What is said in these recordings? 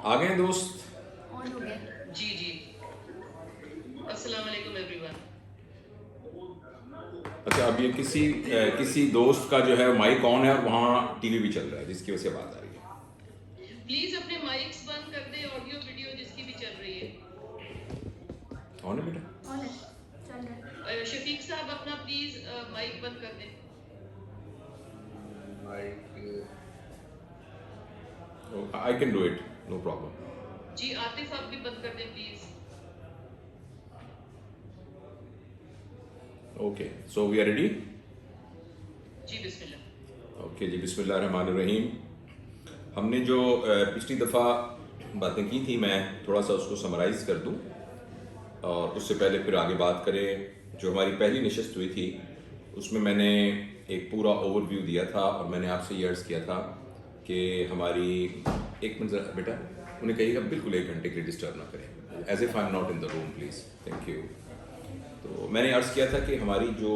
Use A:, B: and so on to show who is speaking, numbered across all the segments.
A: آ گئے دوست؟
B: آن ہو گیا.
C: جی جی السلام علیکم ایوری ون.
A: اچھا، اب یہ کسی دوست کا جو ہے مائک آن ہے اور وہاں ٹی وی بھی چل رہا ہے جس کی وجہ سے بات آ رہی ہے.
C: پلیز اپنے مائکس بند کر دیں, آڈیو ویڈیو جس کی بھی چل رہی ہے.
A: آن ہے بیٹا؟
B: آن ہے, چل رہا ہے.
C: شفیق صاحب اپنا پلیز مائک بند کر دیں.
A: I can do it, no problem.
C: جی عاطف آپ بھی بند کر دیں please.
A: Okay, so we are ready.
C: جی بسم اللہ.
A: اوکے جی, بسم اللہ الرحمن الرحیم. ہم نے جو پچھلی دفعہ باتیں کی تھیں, میں تھوڑا سا اس کو سمرائز کر دوں اور اس سے پہلے پھر آگے بات کریں. جو ہماری پہلی نشست ہوئی تھی اس میں نے ایک پورا اوور ویو دیا تھا اور میں نے آپ سے یہ عرض کیا تھا کہ ہماری ایک منٹ بیٹا, انہیں کہیے گا بالکل 1 گھنٹے کے لیے ڈسٹرب نہ کریں, as if I am not in the room please, thank you. تو میں نے عرض کیا تھا کہ ہماری جو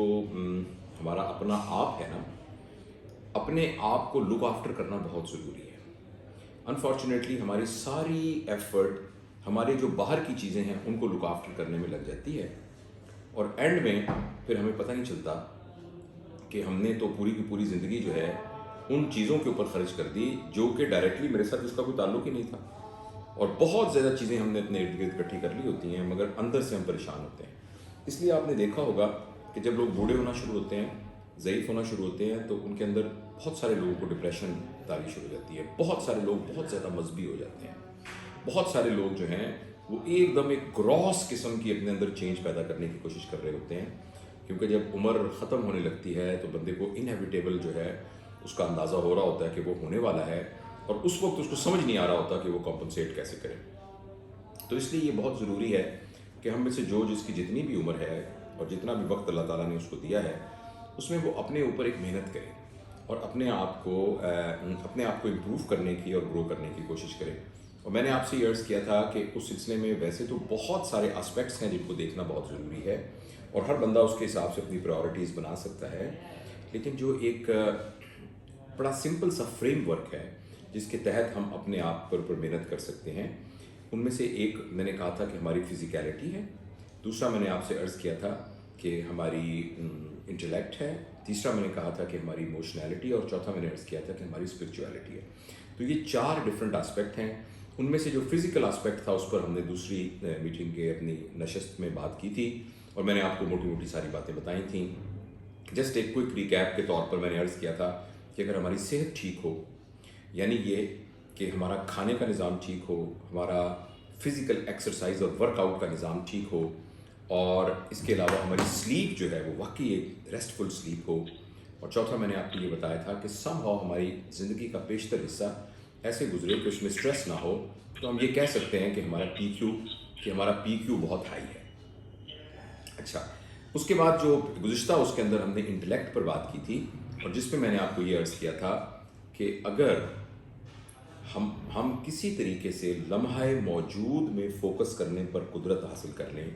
A: ہمارا اپنا آپ ہے نا, اپنے آپ کو لک آفٹر کرنا بہت ضروری ہے. انفارچونیٹلی ہماری ساری ایفرٹ ہمارے جو باہر کی چیزیں ہیں ان کو لک آفٹر کرنے میں لگ جاتی ہے, اور اینڈ میں پھر ہمیں پتہ نہیں چلتا کہ ہم نے تو پوری کی پوری زندگی جو ہے ان چیزوں کے اوپر خرچ کر دی جو کہ ڈائریکٹلی میرے ساتھ اس کا کوئی تعلق ہی نہیں تھا, اور بہت زیادہ چیزیں ہم نے اپنے ارد گرد اکٹھی کر لی ہوتی ہیں مگر اندر سے ہم پریشان ہوتے ہیں. اس لیے آپ نے دیکھا ہوگا کہ جب لوگ بوڑھے ہونا شروع ہوتے ہیں, ضعیف ہونا شروع ہوتے ہیں, تو ان کے اندر بہت سارے لوگوں کو ڈپریشن تاری شروع ہو جاتی ہے. بہت سارے لوگ بہت زیادہ مذہبی ہو جاتے ہیں. بہت سارے لوگ جو ہیں وہ ایک دم ایک گراس قسم کی اپنے اندر چینج پیدا کرنے کی کوشش کر رہے ہوتے ہیں, کیونکہ جب عمر ختم ہونے لگتی ہے تو بندے کو انہیویٹیبل جو ہے اس کا اندازہ ہو رہا ہوتا ہے کہ وہ ہونے والا ہے, اور اس وقت اس کو سمجھ نہیں آ رہا ہوتا کہ وہ کمپنسیٹ کیسے کرے. تو اس لیے یہ بہت ضروری ہے کہ ہم میں سے جو جس کی جتنی بھی عمر ہے اور جتنا بھی وقت اللہ تعالیٰ نے اس کو دیا ہے اس میں وہ اپنے اوپر ایک محنت کرے اور اپنے آپ کو امپروو کرنے کی اور گرو کرنے کی کوشش کرے. اور میں نے آپ سے یہ عرض کیا تھا کہ اس سلسلے میں ویسے تو بہت سارے اسپیکٹس ہیں جن کو دیکھنا بہت ضروری ہے اور ہر بندہ اس کے حساب سے اپنی پرائورٹیز بنا سکتا ہے, لیکن جو ایک بڑا سمپل سا فریم ورک ہے جس کے تحت ہم اپنے آپ پر محنت کر سکتے ہیں, ان میں سے ایک میں نے کہا تھا کہ ہماری فزیکیلٹی ہے, دوسرا میں نے آپ سے عرض کیا تھا کہ ہماری انٹلیکٹ ہے, تیسرا میں نے کہا تھا کہ ہماری ایموشنالٹی, اور چوتھا میں نے عرض کیا تھا کہ ہماری اسپرچویلٹی ہے. تو یہ 4 ڈفرینٹ آسپیکٹ ہیں. ان میں سے جو فزیکل آسپیکٹ تھا اس پر ہم نے دوسری میٹنگ کے اپنی نشست میں بات کی تھی اور میں نے آپ کو موٹی موٹی ساری باتیں بتائی تھیں. جسٹ ایک کوئک ریکیپ کے طور پر میں نے عرض کیا تھا کہ اگر ہماری صحت ٹھیک ہو, یعنی یہ کہ ہمارا کھانے کا نظام ٹھیک ہو, ہمارا فزیکل ایکسرسائز اور ورک آؤٹ کا نظام ٹھیک ہو, اور اس کے علاوہ ہماری سلیپ جو ہے وہ واقعی ایک ریسٹفل سلیپ ہو, اور چوتھا میں نے آپ کو یہ بتایا تھا کہ سم ہاؤ ہماری زندگی کا بیشتر حصہ ایسے گزرے کہ اس میں اسٹریس نہ ہو, تو ہم یہ کہہ سکتے ہیں کہ ہمارا پی کیو بہت ہائی ہے. اچھا, اس کے بعد جو گزشتہ اس کے اندر ہم نے انٹلیکٹ پر بات کی تھی, اور جس میں نے آپ کو یہ عرض کیا تھا کہ اگر ہم کسی طریقے سے لمحہ موجود میں فوکس کرنے پر قدرت حاصل کر لیں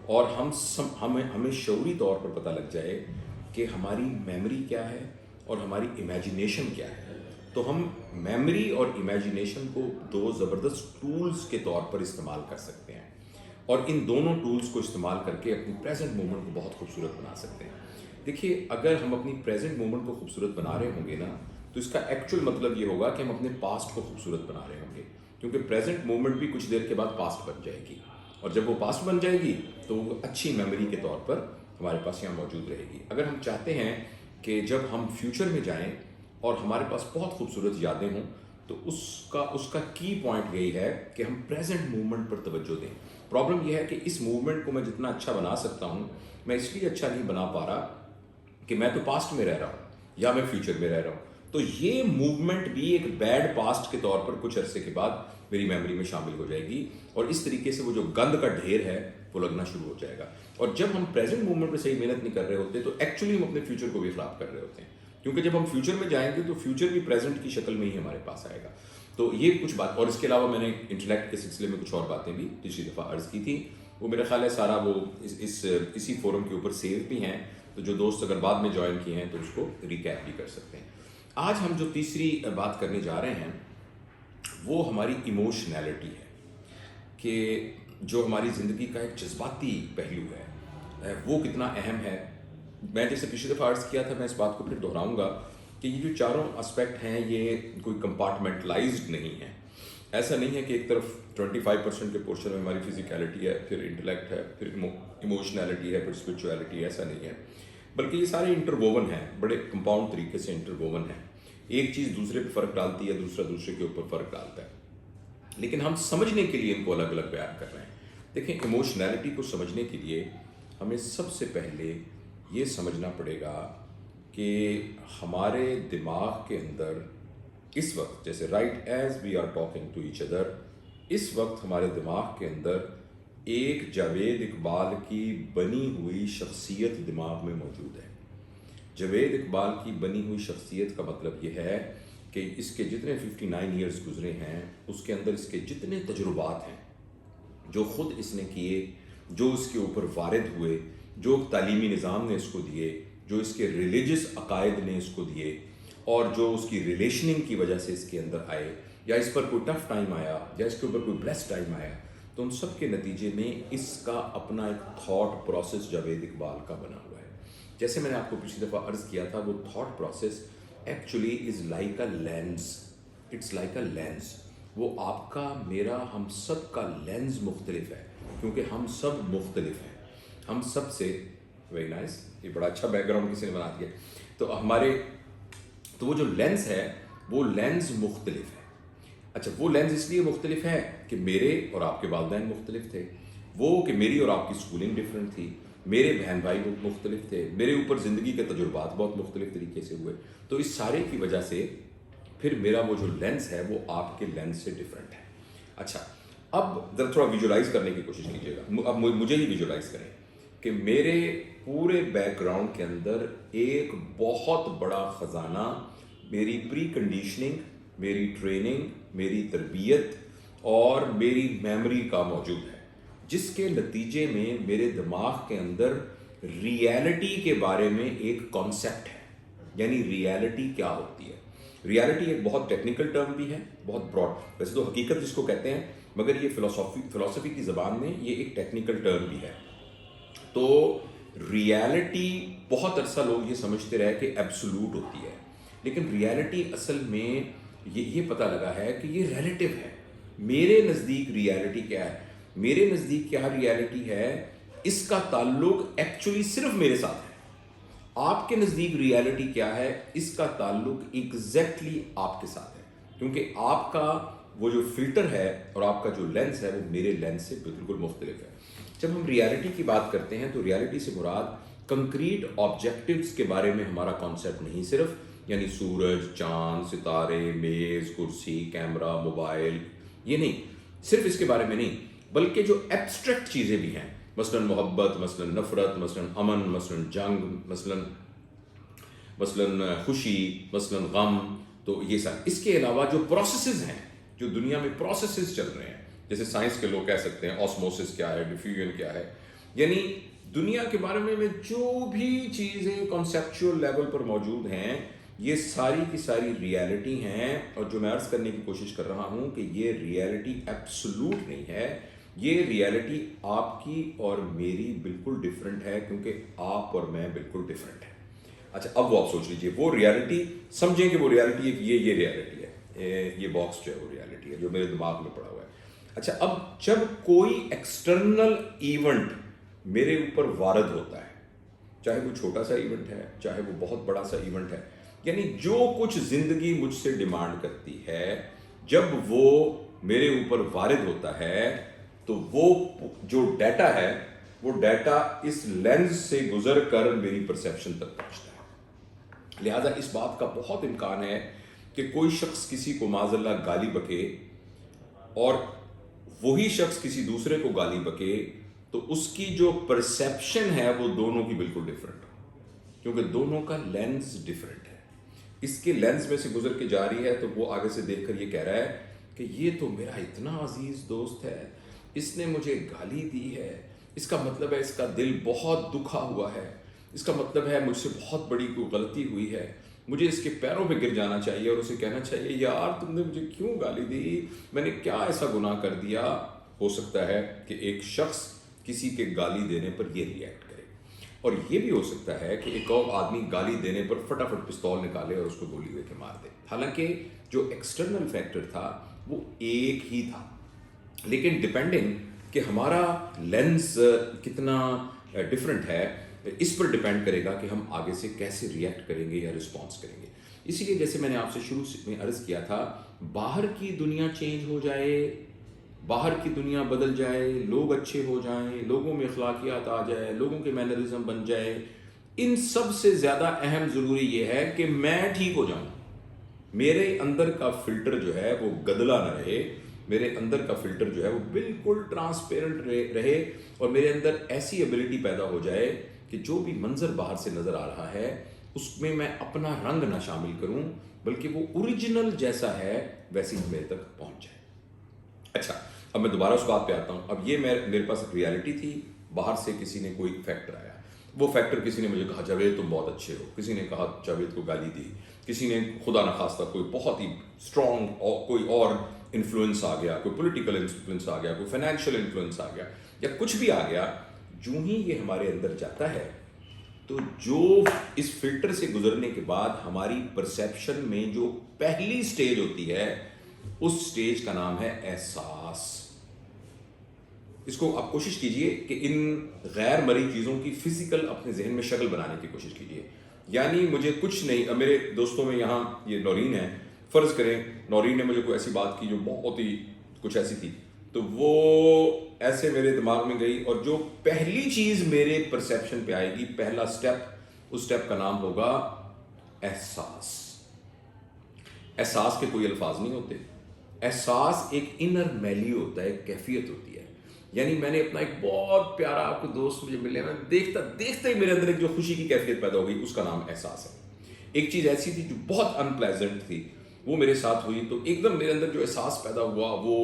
A: اور ہمیں شعوری طور پر پتہ لگ جائے کہ ہماری میموری کیا ہے اور ہماری امیجینیشن کیا ہے, تو ہم میموری اور امیجینیشن کو 2 زبردست ٹولز کے طور پر استعمال کر سکتے ہیں, اور ان دونوں ٹولز کو استعمال کر کے اپنی پریزنٹ مومنٹ کو بہت خوبصورت بنا سکتے ہیں. دیکھیے, اگر ہم اپنی پریزنٹ مومنٹ کو خوبصورت بنا رہے ہوں گے نا, تو اس کا ایکچوئل مطلب یہ ہوگا کہ ہم اپنے پاسٹ کو خوبصورت بنا رہے ہوں گے, کیونکہ پریزنٹ مومنٹ بھی کچھ دیر کے بعد پاسٹ بن جائے گی, اور جب وہ پاسٹ بن جائے گی تو وہ اچھی میموری کے طور پر ہمارے پاس یہاں موجود رہے گی. اگر ہم چاہتے ہیں کہ جب ہم فیوچر میں جائیں اور ہمارے پاس بہت خوبصورت یادیں ہوں, تو اس کا کی پوائنٹ یہی ہے کہ ہم پریزنٹ موومنٹ پر توجہ دیں. پرابلم یہ ہے کہ اس موومنٹ کو میں جتنا اچھا بنا سکتا ہوں, میں اس لیے اچھا نہیں بنا پا رہا کہ میں تو پاسٹ میں رہ رہا ہوں یا میں فیوچر میں رہ رہا ہوں. تو یہ موومنٹ بھی ایک بیڈ پاسٹ کے طور پر کچھ عرصے کے بعد میری میموری میں شامل ہو جائے گی, اور اس طریقے سے وہ جو گند کا ڈھیر ہے وہ لگنا شروع ہو جائے گا. اور جب ہم پریزنٹ موومنٹ پہ صحیح محنت نہیں کر رہے ہوتے تو ایکچولی ہم اپنے فیوچر کو بھی خراب کر رہے ہوتے ہیں, کیونکہ جب ہم فیوچر میں جائیں گے تو فیوچر بھی پریزنٹ کی شکل میں ہی ہمارے پاس آئے گا. تو یہ کچھ بات, اور اس کے علاوہ میں نے انٹلیکٹ کے سلسلے میں کچھ اور باتیں بھی پچھلی دفعہ عرض کی تھی, وہ میرا خیال ہے سارا وہ اسی فورم کے اوپر سیو بھی ہیں, تو جو دوست اگر بعد میں جوائن کیے ہیں تو اس کو ریکیپ بھی کر سکتے ہیں. آج ہم جو تیسری بات کرنے جا رہے ہیں وہ ہماری ایموشنالٹی ہے، کہ جو ہماری زندگی کا ایک جذباتی پہلو ہے وہ کتنا اہم ہے. میں جیسے پچھلی دفعہ عرض کیا تھا، میں اس بات کو پھر دہراؤں گا کہ یہ جو چاروں اسپیکٹ ہیں یہ کوئی کمپارٹمنٹلائزڈ نہیں ہے. ایسا نہیں ہے کہ ایک طرف 25% کے پورشن میں ہماری فزیکلٹی ہے، پھر انٹلیکٹ ہے، پھر ایموشنالٹی ہے، پھر اسپرچویلٹی ہے. ایسا نہیں ہے، بلکہ یہ سارے انٹرووون ہیں، بڑے کمپاؤنڈ طریقے سے انٹرووون ہیں. ایک چیز دوسرے پہ فرق ڈالتی ہے، دوسرا دوسرے کے اوپر فرق ڈالتا ہے، لیکن ہم سمجھنے کے لیے ان کو الگ الگ بیان کر رہے ہیں. دیکھیں، ایموشنالٹی کو سمجھنے کے لیے ہمیں سب سے پہلے یہ سمجھنا پڑے گا کہ ہمارے دماغ کے اندر اس وقت، جیسے right as we are talking to each other, اس وقت ہمارے دماغ کے اندر ایک جاوید اقبال کی بنی ہوئی شخصیت دماغ میں موجود ہے. جاوید اقبال کی بنی ہوئی شخصیت کا مطلب یہ ہے کہ اس کے جتنے 59 ایئرز گزرے ہیں، اس کے اندر اس کے جتنے تجربات ہیں جو خود اس نے کیے، جو اس کے اوپر وارد ہوئے، جو تعلیمی نظام نے اس کو دیے، جو اس کے ریلیجس عقائد نے اس کو دیے، اور جو اس کی ریلیشننگ کی وجہ سے اس کے اندر آئے، یا اس پر کوئی ٹف ٹائم آیا، یا اس کے اوپر کوئی بلیس ٹائم آیا، تو ان سب کے نتیجے میں اس کا اپنا ایک تھاٹ پروسیس جاوید اقبال کا بنا ہوا ہے. جیسے میں نے آپ کو پچھلی دفعہ عرض کیا تھا، وہ thought process actually is like a lens. It's like a lens. وہ آپ کا، میرا، ہم سب کا لینس مختلف ہے، کیونکہ ہم سب مختلف ہیں. ہم سب سے ویری نائس، یہ بڑا اچھا بیک گراؤنڈ کسی نے بنا دیا. تو وہ جو لینس ہے، وہ لینس مختلف ہے. اچھا، وہ لینس اس لیے مختلف ہے کہ میرے اور آپ کے والدین مختلف تھے، وہ کہ میری اور آپ کی اسکولنگ ڈفرینٹ تھی، میرے بہن بھائی بہت مختلف تھے، میرے اوپر زندگی کے تجربات بہت مختلف طریقے سے ہوئے. تو اس سارے کی وجہ سے پھر میرا وہ جو لینس ہے وہ آپ کے لینس سے ڈفرینٹ ہے. اچھا، اب ذرا تھوڑا ویژولائز کرنے کی کوشش کیجیے گا. اب مجھے ہی ویژولائز کریں کہ میرے پورے بیک گراؤنڈ کے اندر ایک بہت بڑا خزانہ میری پری کنڈیشننگ، میری ٹریننگ، میری تربیت اور میری میموری کا موجود ہے، جس کے نتیجے میں میرے دماغ کے اندر ریالٹی کے بارے میں ایک کانسیپٹ ہے. یعنی ریالٹی کیا ہوتی ہے؟ ریالٹی ایک بہت ٹیکنیکل ٹرم بھی ہے، بہت براڈ. ویسے تو حقیقت جس کو کہتے ہیں، مگر یہ فلسفی کی زبان میں یہ ایک ٹیکنیکل ٹرم بھی ہے. تو ریالٹی بہت عرصہ لوگ یہ سمجھتے رہے کہ ایبسولوٹ ہوتی ہے، لیکن ریالٹی اصل میں یہ پتہ لگا ہے کہ یہ ریلیٹیو ہے. میرے نزدیک ریالٹی کیا ہے؟ میرے نزدیک کیا ریالٹی ہے، اس کا تعلق ایکچولی صرف میرے ساتھ ہے. آپ کے نزدیک ریالٹی کیا ہے، اس کا تعلق ایگزیکٹلی آپ کے ساتھ ہے، کیونکہ آپ کا وہ جو فلٹر ہے اور آپ کا جو لینس ہے وہ میرے لینس سے بالکل مختلف ہے. جب ہم ریالٹی کی بات کرتے ہیں تو ریالٹی سے مراد کنکریٹ آبجیکٹیوز کے بارے میں ہمارا کانسیپٹ نہیں صرف، یعنی سورج، چاند، ستارے، میز، کرسی، کیمرہ، موبائل، یہ نہیں، صرف اس کے بارے میں نہیں، بلکہ جو ایبسٹریکٹ چیزیں بھی ہیں، مثلاً محبت، مثلاً نفرت، مثلاً امن، مثلاً جنگ، مثلاً خوشی، مثلاً غم. تو یہ سب، اس کے علاوہ جو پروسیسز ہیں، جو دنیا میں پروسیسز چل رہے ہیں، جیسے سائنس کے لوگ کہہ سکتے ہیں آسموسس کیا ہے، ڈیفیوژن کیا ہے، یعنی دنیا کے بارے میں جو بھی چیزیں کانسیپچول لیول پر موجود ہیں، یہ ساری کی ساری ریالٹی ہیں. اور جو میں عرض کرنے کی کوشش کر رہا ہوں کہ یہ ریالٹی ایبسولوٹ نہیں ہے، یہ ریالٹی آپ کی اور میری بالکل ڈفرینٹ ہے، کیونکہ آپ اور میں بالکل ڈفرینٹ ہیں. اچھا، اب وہ آپ سوچ لیجئے، وہ ریالٹی سمجھیں کہ وہ ریالٹی ہے کہ یہ ریالٹی ہے، یہ باکس جو ہے وہ ریالٹی ہے جو میرے دماغ میں پڑا ہوا ہے. اچھا، اب جب کوئی ایکسٹرنل ایونٹ میرے اوپر وارد ہوتا ہے، چاہے وہ چھوٹا سا ایونٹ ہے، چاہے وہ بہت بڑا سا ایونٹ ہے، یعنی جو کچھ زندگی مجھ سے ڈیمانڈ کرتی ہے، جب وہ میرے اوپر وارد ہوتا ہے تو وہ جو ڈیٹا ہے، وہ ڈیٹا اس لینز سے گزر کر میری پرسیپشن تک پہنچتا ہے. لہٰذا اس بات کا بہت امکان ہے کہ کوئی شخص کسی کو معاذ اللہ گالی بکے اور وہی شخص کسی دوسرے کو گالی بکے، تو اس کی جو پرسیپشن ہے وہ دونوں کی بالکل ڈفرینٹ ہو، کیونکہ دونوں کا لینز ڈفرینٹ ہے. اس کے لینز میں سے گزر کے جا رہی ہے تو وہ آگے سے دیکھ کر یہ کہہ رہا ہے کہ یہ تو میرا اتنا عزیز دوست ہے، اس نے مجھے گالی دی ہے، اس کا مطلب ہے اس کا دل بہت دکھا ہوا ہے، اس کا مطلب ہے مجھ سے بہت بڑی کوئی غلطی ہوئی ہے. مجھے اس کے پیروں پہ گر جانا چاہیے اور اسے کہنا چاہیے یار تم نے مجھے کیوں گالی دی, میں نے کیا ایسا گناہ کر دیا. ہو سکتا ہے کہ ایک شخص کسی کے گالی دینے پر یہ ریئیکٹ کرے, اور یہ بھی ہو سکتا ہے کہ ایک اور آدمی گالی دینے پر فٹافٹ پستول نکالے اور اس کو گولی دے کے مار دے. حالانکہ جو ایکسٹرنل فیکٹر تھا وہ ایک ہی تھا, لیکن ڈپینڈنگ کہ ہمارا لینس کتنا ڈفرینٹ ہے اس پر ڈپینڈ کرے گا کہ ہم آگے سے کیسے ریئیکٹ کریں گے یا رسپانس کریں گے. اسی لیے جیسے میں نے آپ سے شروع میں عرض کیا تھا, باہر کی دنیا چینج ہو جائے, باہر کی دنیا بدل جائے, لوگ اچھے ہو جائیں, لوگوں میں اخلاقیات آ جائے, لوگوں کے مینرزم بن جائے, ان سب سے زیادہ اہم ضروری یہ ہے کہ میں ٹھیک ہو جاؤں. میرے اندر کا فلٹر جو ہے وہ گدلا نہ رہے, میرے اندر کا فلٹر جو ہے وہ بالکل ٹرانسپیرنٹ رہے, اور میرے اندر ایسی ایبلٹی پیدا ہو جائے کہ جو بھی منظر باہر سے نظر آ رہا ہے اس میں میں اپنا رنگ نہ شامل کروں, بلکہ وہ اوریجنل جیسا ہے ویسی میرے تک پہنچ جائے. اچھا, اب میں دوبارہ اس بات پہ آتا ہوں. اب یہ میرے پاس ایک ریالٹی تھی, باہر سے کسی نے کوئی فیکٹر آیا, وہ فیکٹر کسی نے مجھے کہا جاوید تم بہت اچھے ہو, کسی نے کہا جاوید کو گالی دی, کسی نے خدا نخواستہ کوئی بہت ہی اسٹرانگ کوئی اور انفلوئنس آ گیا, کوئی پولیٹیکل انفلوئنس آ گیا, کوئی فائنینشیل انفلوئنس آ گیا, یا کچھ بھی آ گیا. جو ہی یہ ہمارے اندر جاتا ہے تو جو اس فلٹر سے گزرنے کے بعد ہماری پرسیپشن میں جو پہلی سٹیج ہوتی ہے اس سٹیج کا نام ہے احساس. اس کو آپ کوشش کیجئے کہ ان غیر مرئی چیزوں کی فزیکل اپنے ذہن میں شکل بنانے کی کوشش کیجئے. یعنی مجھے کچھ نہیں, میرے دوستوں میں یہاں یہ نورین ہے, فرض کریں نورین نے مجھے کوئی ایسی بات کی جو بہت ہی کچھ ایسی تھی, تو وہ ایسے میرے دماغ میں گئی, اور جو پہلی چیز میرے پرسیپشن پہ آئے گی, پہلا سٹیپ, اس سٹیپ کا نام ہوگا احساس. احساس کے کوئی الفاظ نہیں ہوتے, احساس ایک انر میلیو ہوتا ہے, ایک کیفیت ہوتی ہے. یعنی میں نے اپنا ایک بہت پیارا کوئی دوست مجھے ملے, میں دیکھتا دیکھتے ہی میرے اندر ایک جو خوشی کی کیفیت پیدا ہو گئی, اس کا نام احساس ہے. ایک چیز ایسی تھی جو بہت ان پلیزنٹ تھی, وہ میرے ساتھ ہوئی, تو ایک دم میرے اندر جو احساس پیدا ہوا وہ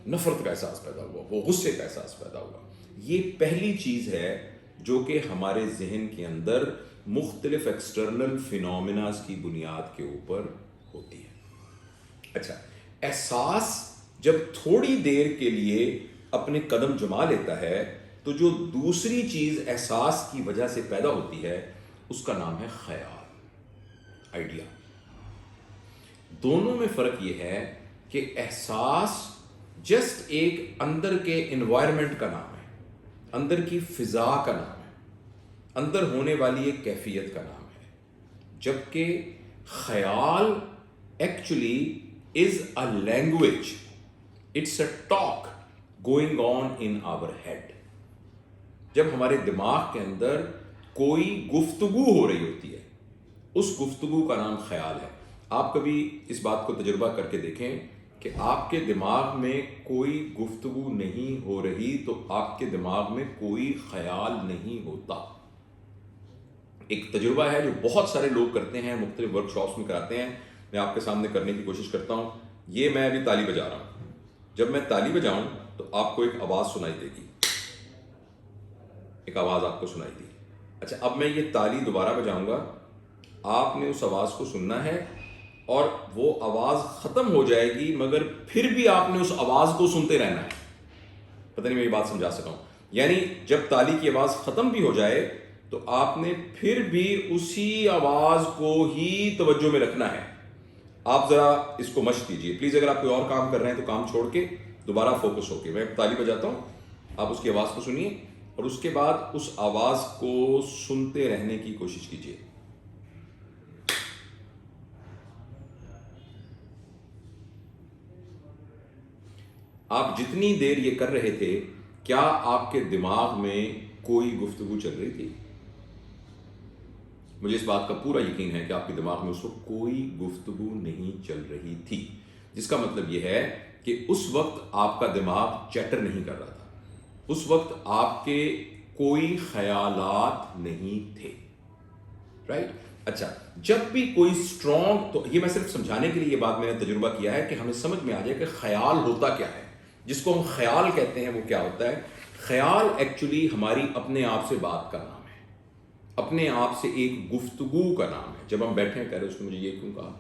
A: نفرت کا احساس پیدا ہوا, وہ غصے کا احساس پیدا ہوا. یہ پہلی چیز ہے جو کہ ہمارے ذہن کے اندر مختلف ایکسٹرنل فینومیناز کی بنیاد کے اوپر ہوتی ہے. اچھا, احساس جب تھوڑی دیر کے لیے اپنے قدم جما لیتا ہے تو جو دوسری چیز احساس کی وجہ سے پیدا ہوتی ہے اس کا نام ہے خیال, آئیڈیا. دونوں میں فرق یہ ہے کہ احساس جسٹ ایک اندر کے انوائرمنٹ کا نام ہے, اندر کی فضا کا نام ہے, اندر ہونے والی ایک کیفیت کا نام ہے, جبکہ خیال actually is a language, it's a talk going on in our head. جب ہمارے دماغ کے اندر کوئی گفتگو ہو رہی ہوتی ہے, اس گفتگو کا نام خیال ہے. آپ کبھی اس بات کو تجربہ کر کے دیکھیں کہ آپ کے دماغ میں کوئی گفتگو نہیں ہو رہی تو آپ کے دماغ میں کوئی خیال نہیں ہوتا. ایک تجربہ ہے جو بہت سارے لوگ کرتے ہیں, مختلف ورک شاپس میں کراتے ہیں, میں آپ کے سامنے کرنے کی کوشش کرتا ہوں. یہ میں ابھی تالی بجا رہا ہوں, جب میں تالی بجاؤں تو آپ کو ایک آواز سنائی دے گی, ایک آواز آپ کو سنائی دی. اچھا, اب میں یہ تالی دوبارہ بجاؤں گا, آپ نے اس آواز کو سننا ہے, اور وہ آواز ختم ہو جائے گی مگر پھر بھی آپ نے اس آواز کو سنتے رہنا ہے. پتہ نہیں میں یہ بات سمجھا سکا ہوں. یعنی جب تالی کی آواز ختم بھی ہو جائے تو آپ نے پھر بھی اسی آواز کو ہی توجہ میں رکھنا ہے. آپ ذرا اس کو مشق کیجئے پلیز. اگر آپ کوئی اور کام کر رہے ہیں تو کام چھوڑ کے دوبارہ فوکس ہو کے, میں تالی بجاتا ہوں, آپ اس کی آواز کو سنیے اور اس کے بعد اس آواز کو سنتے رہنے کی کوشش کیجئے. آپ جتنی دیر یہ کر رہے تھے, کیا آپ کے دماغ میں کوئی گفتگو چل رہی تھی؟ مجھے اس بات کا پورا یقین ہے کہ آپ کے دماغ میں اس وقت کوئی گفتگو نہیں چل رہی تھی, جس کا مطلب یہ ہے کہ اس وقت آپ کا دماغ چیٹر نہیں کر رہا تھا, اس وقت آپ کے کوئی خیالات نہیں تھے. رائٹ؟ اچھا, جب بھی کوئی اسٹرانگ, تو یہ میں صرف سمجھانے کے لیے یہ بات میں نے تجربہ کیا ہے کہ ہمیں سمجھ میں آ جائے کہ خیال ہوتا کیا ہے. جس کو ہم خیال کہتے ہیں وہ کیا ہوتا ہے. خیال ایکچولی ہماری اپنے آپ سے بات کا نام ہے. اپنے آپ سے ایک گفتگو کا نام ہے. جب ہم بیٹھے ہیں کہہ رہے اس نے مجھے یہ کیوں کہا,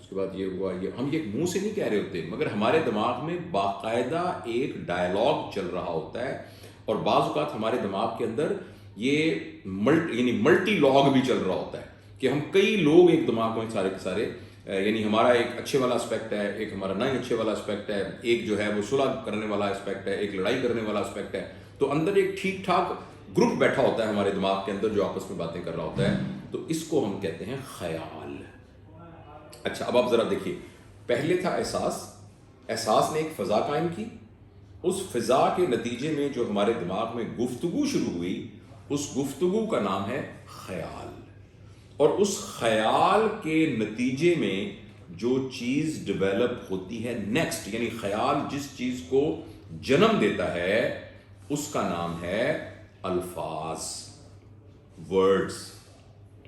A: اس کے بعد یہ ہوا, یہ ہم یہ منہ سے نہیں کہہ رہے ہوتے, مگر ہمارے دماغ میں باقاعدہ ایک ڈائلاگ چل رہا ہوتا ہے. اور بعض اوقات ہمارے دماغ کے اندر یہ ملٹی لاگ بھی چل رہا ہوتا ہے کہ ہم کئی لوگ ایک دماغ میں سارے کے سارے, یعنی ہمارا ایک اچھے والا اسپیکٹ ہے, ایک ہمارا نہیں اچھے والا اسپیکٹ ہے, ایک جو ہے وہ صلح کرنے والا اسپیکٹ ہے, ایک لڑائی کرنے والا اسپیکٹ ہے. تو اندر ایک ٹھیک ٹھاک گروپ بیٹھا ہوتا ہے ہمارے دماغ کے اندر جو آپس میں باتیں کر رہا ہوتا ہے. تو اس کو ہم کہتے ہیں خیال. اچھا اب آپ ذرا دیکھیے, پہلے تھا احساس. احساس نے ایک فضا قائم کی, اس فضا کے نتیجے میں جو ہمارے دماغ میں گفتگو شروع ہوئی, اس گفتگو کا نام ہے خیال. اور اس خیال کے نتیجے میں جو چیز ڈیولپ ہوتی ہے نیکسٹ, یعنی خیال جس چیز کو جنم دیتا ہے اس کا نام ہے الفاظ, ورڈز.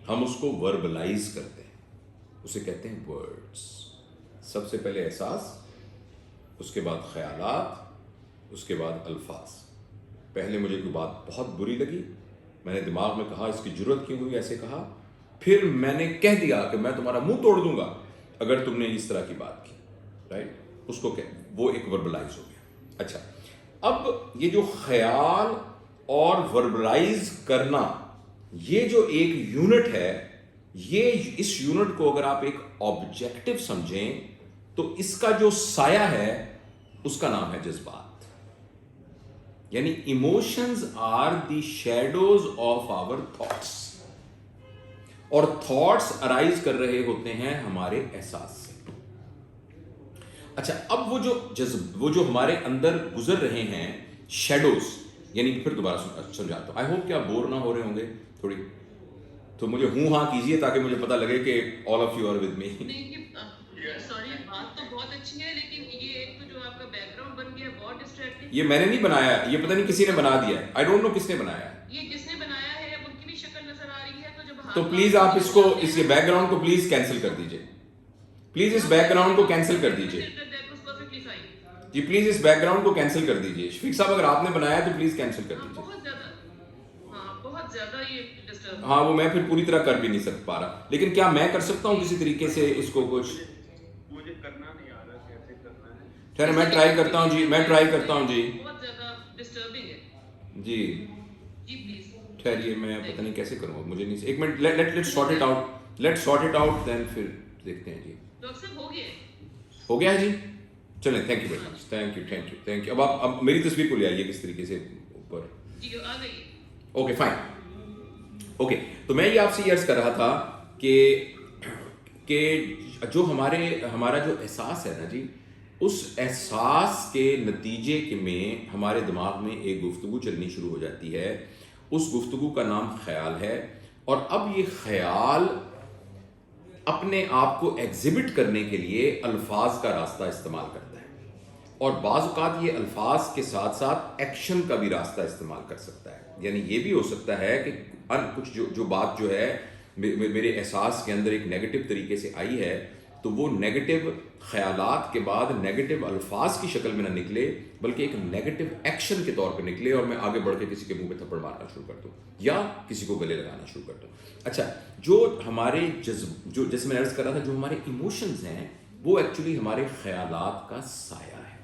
A: ہم اس کو وربلائز کرتے ہیں, اسے کہتے ہیں ورڈز. سب سے پہلے احساس, اس کے بعد خیالات, اس کے بعد الفاظ. پہلے مجھے کوئی بات بہت بری لگی, میں نے دماغ میں کہا اس کی جرت کیوں ہوئی ایسے کہا, پھر میں نے کہہ دیا کہ میں تمہارا منہ توڑ دوں گا اگر تم نے اس طرح کی بات کی, رائٹ. اس کو وہ ایک وربلائز ہو گیا. اچھا اب یہ جو خیال اور وربلائز کرنا, یہ جو ایک یونٹ ہے, یہ اس یونٹ کو اگر آپ ایک آبجیکٹو سمجھیں تو اس کا جو سایہ ہے اس کا نام ہے جذبات. یعنی emotions are the shadows of our thoughts, اور تھاٹس ارائز کر رہے ہوتے ہیں ہمارے احساس سے. اچھا اب وہ جو ہمارے اندر گزر رہے ہیں شیڈوز, یعنی پھر دوبارہ سمجھاتا ہوں, آئی ہوپ کہ آپ بور نہ ہو رہے ہوں گے تھوڑی, تو مجھے ہوں ہاں کیجئے تاکہ مجھے پتہ لگے کہ all of you are with me.
C: Sorry بات تو بہت اچھی ہے لیکن یہ ایک تو جو آپ کا بیک گراؤنڈ بن گیا بہت ڈسٹریکٹنگ.
A: یہ میں نے نہیں بنایا, یہ پتہ نہیں کسی نے بنا دیا ہے, آئی ڈونٹ نو کس نے بنایا ہے.
C: یہ جس نے بنایا ہے اب ان کی بھی شکل نظر آ رہی ہے, تو جب
A: تو پلیز آپ اس کو, اس بیک گراؤنڈ کو پلیز کینسل کر دیجئے, پلیز اس بیک گراؤنڈ کو کینسل کر دیجئے جی, پلیز اس بیک گراؤنڈ کو کینسل کر دیجئے. شفیق صاحب اگر آپ نے بنایا ہے تو پلیز کینسل کر دیجئے.
C: بہت زیادہ یہ ڈسٹرب.
A: ہاں وہ میں پھر پوری طرح کر بھی نہیں پا رہا, لیکن کیا میں کر سکتا ہوں کسی طریقے سے اس کو کچھ؟
D: مجھے کرنا نہیں آ رہا کیسے کرنا ہے.
A: خیر میں ٹرائی کرتا ہوں جی, میں ٹرائی کرتا ہوں جی.
C: بہت زیادہ ڈسٹربنگ ہے
A: جی
C: جی, پلیز
A: ٹھہریے, میں پتہ نہیں کیسے کروں گا, مجھے نہیں, ایک minute, let sort it out then پھر دیکھتے ہیں جی.
C: ڈاکٹر صاحب
A: ہو گیا ہے جی, چلیں, thank you very much, thank you. اب میری تصویر کو لے آئیے کس طریقے سے اوپر.
C: جی آ گئی.
A: Okay fine, okay. تو میں یہ آپ سے یہ عرض کر رہا تھا کہ جو ہمارا جو احساس ہے نا جی, اس احساس کے نتیجے میں ہمارے دماغ میں ایک گفتگو چلنی شروع ہو جاتی ہے. اس گفتگو کا نام خیال ہے. اور اب یہ خیال اپنے آپ کو ایگزبٹ کرنے کے لیے الفاظ کا راستہ استعمال کرتا ہے, اور بعض اوقات یہ الفاظ کے ساتھ ساتھ ایکشن کا بھی راستہ استعمال کر سکتا ہے. یعنی یہ بھی ہو سکتا ہے کہ کچھ جو بات جو ہے میرے احساس کے اندر ایک نیگیٹو طریقے سے آئی ہے, تو وہ نیگیٹو خیالات کے بعد نیگیٹو الفاظ کی شکل میں نہ نکلے, بلکہ ایک نیگیٹو ایکشن کے طور پہ نکلے, اور میں آگے بڑھ کے کسی کے منہ پہ تھپڑ مارنا شروع کر دوں یا کسی کو گلے لگانا شروع کر دوں. اچھا جو ہمارے جو جیسے میں عرض کر رہا تھا, جو ہمارے ایموشنز ہیں وہ ایکچولی ہمارے خیالات کا سایہ ہے,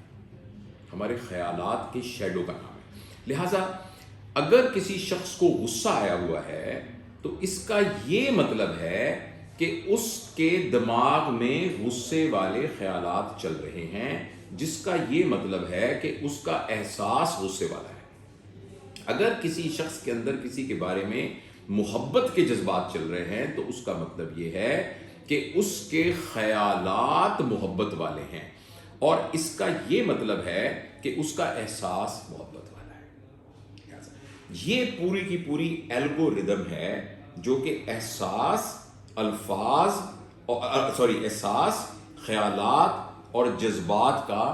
A: ہمارے خیالات کے شیڈو کا نام ہے. لہٰذا اگر کسی شخص کو غصہ آیا ہوا ہے تو اس کا یہ مطلب ہے کہ اس کے دماغ میں غصے والے خیالات چل رہے ہیں, جس کا یہ مطلب ہے کہ اس کا احساس غصے والا ہے. اگر کسی شخص کے اندر کسی کے بارے میں محبت کے جذبات چل رہے ہیں تو اس کا مطلب یہ ہے کہ اس کے خیالات محبت والے ہیں, اور اس کا یہ مطلب ہے کہ اس کا احساس محبت والا ہے. یہ پوری کی پوری الگوریدم ہے جو کہ احساس, احساس, خیالات اور جذبات کا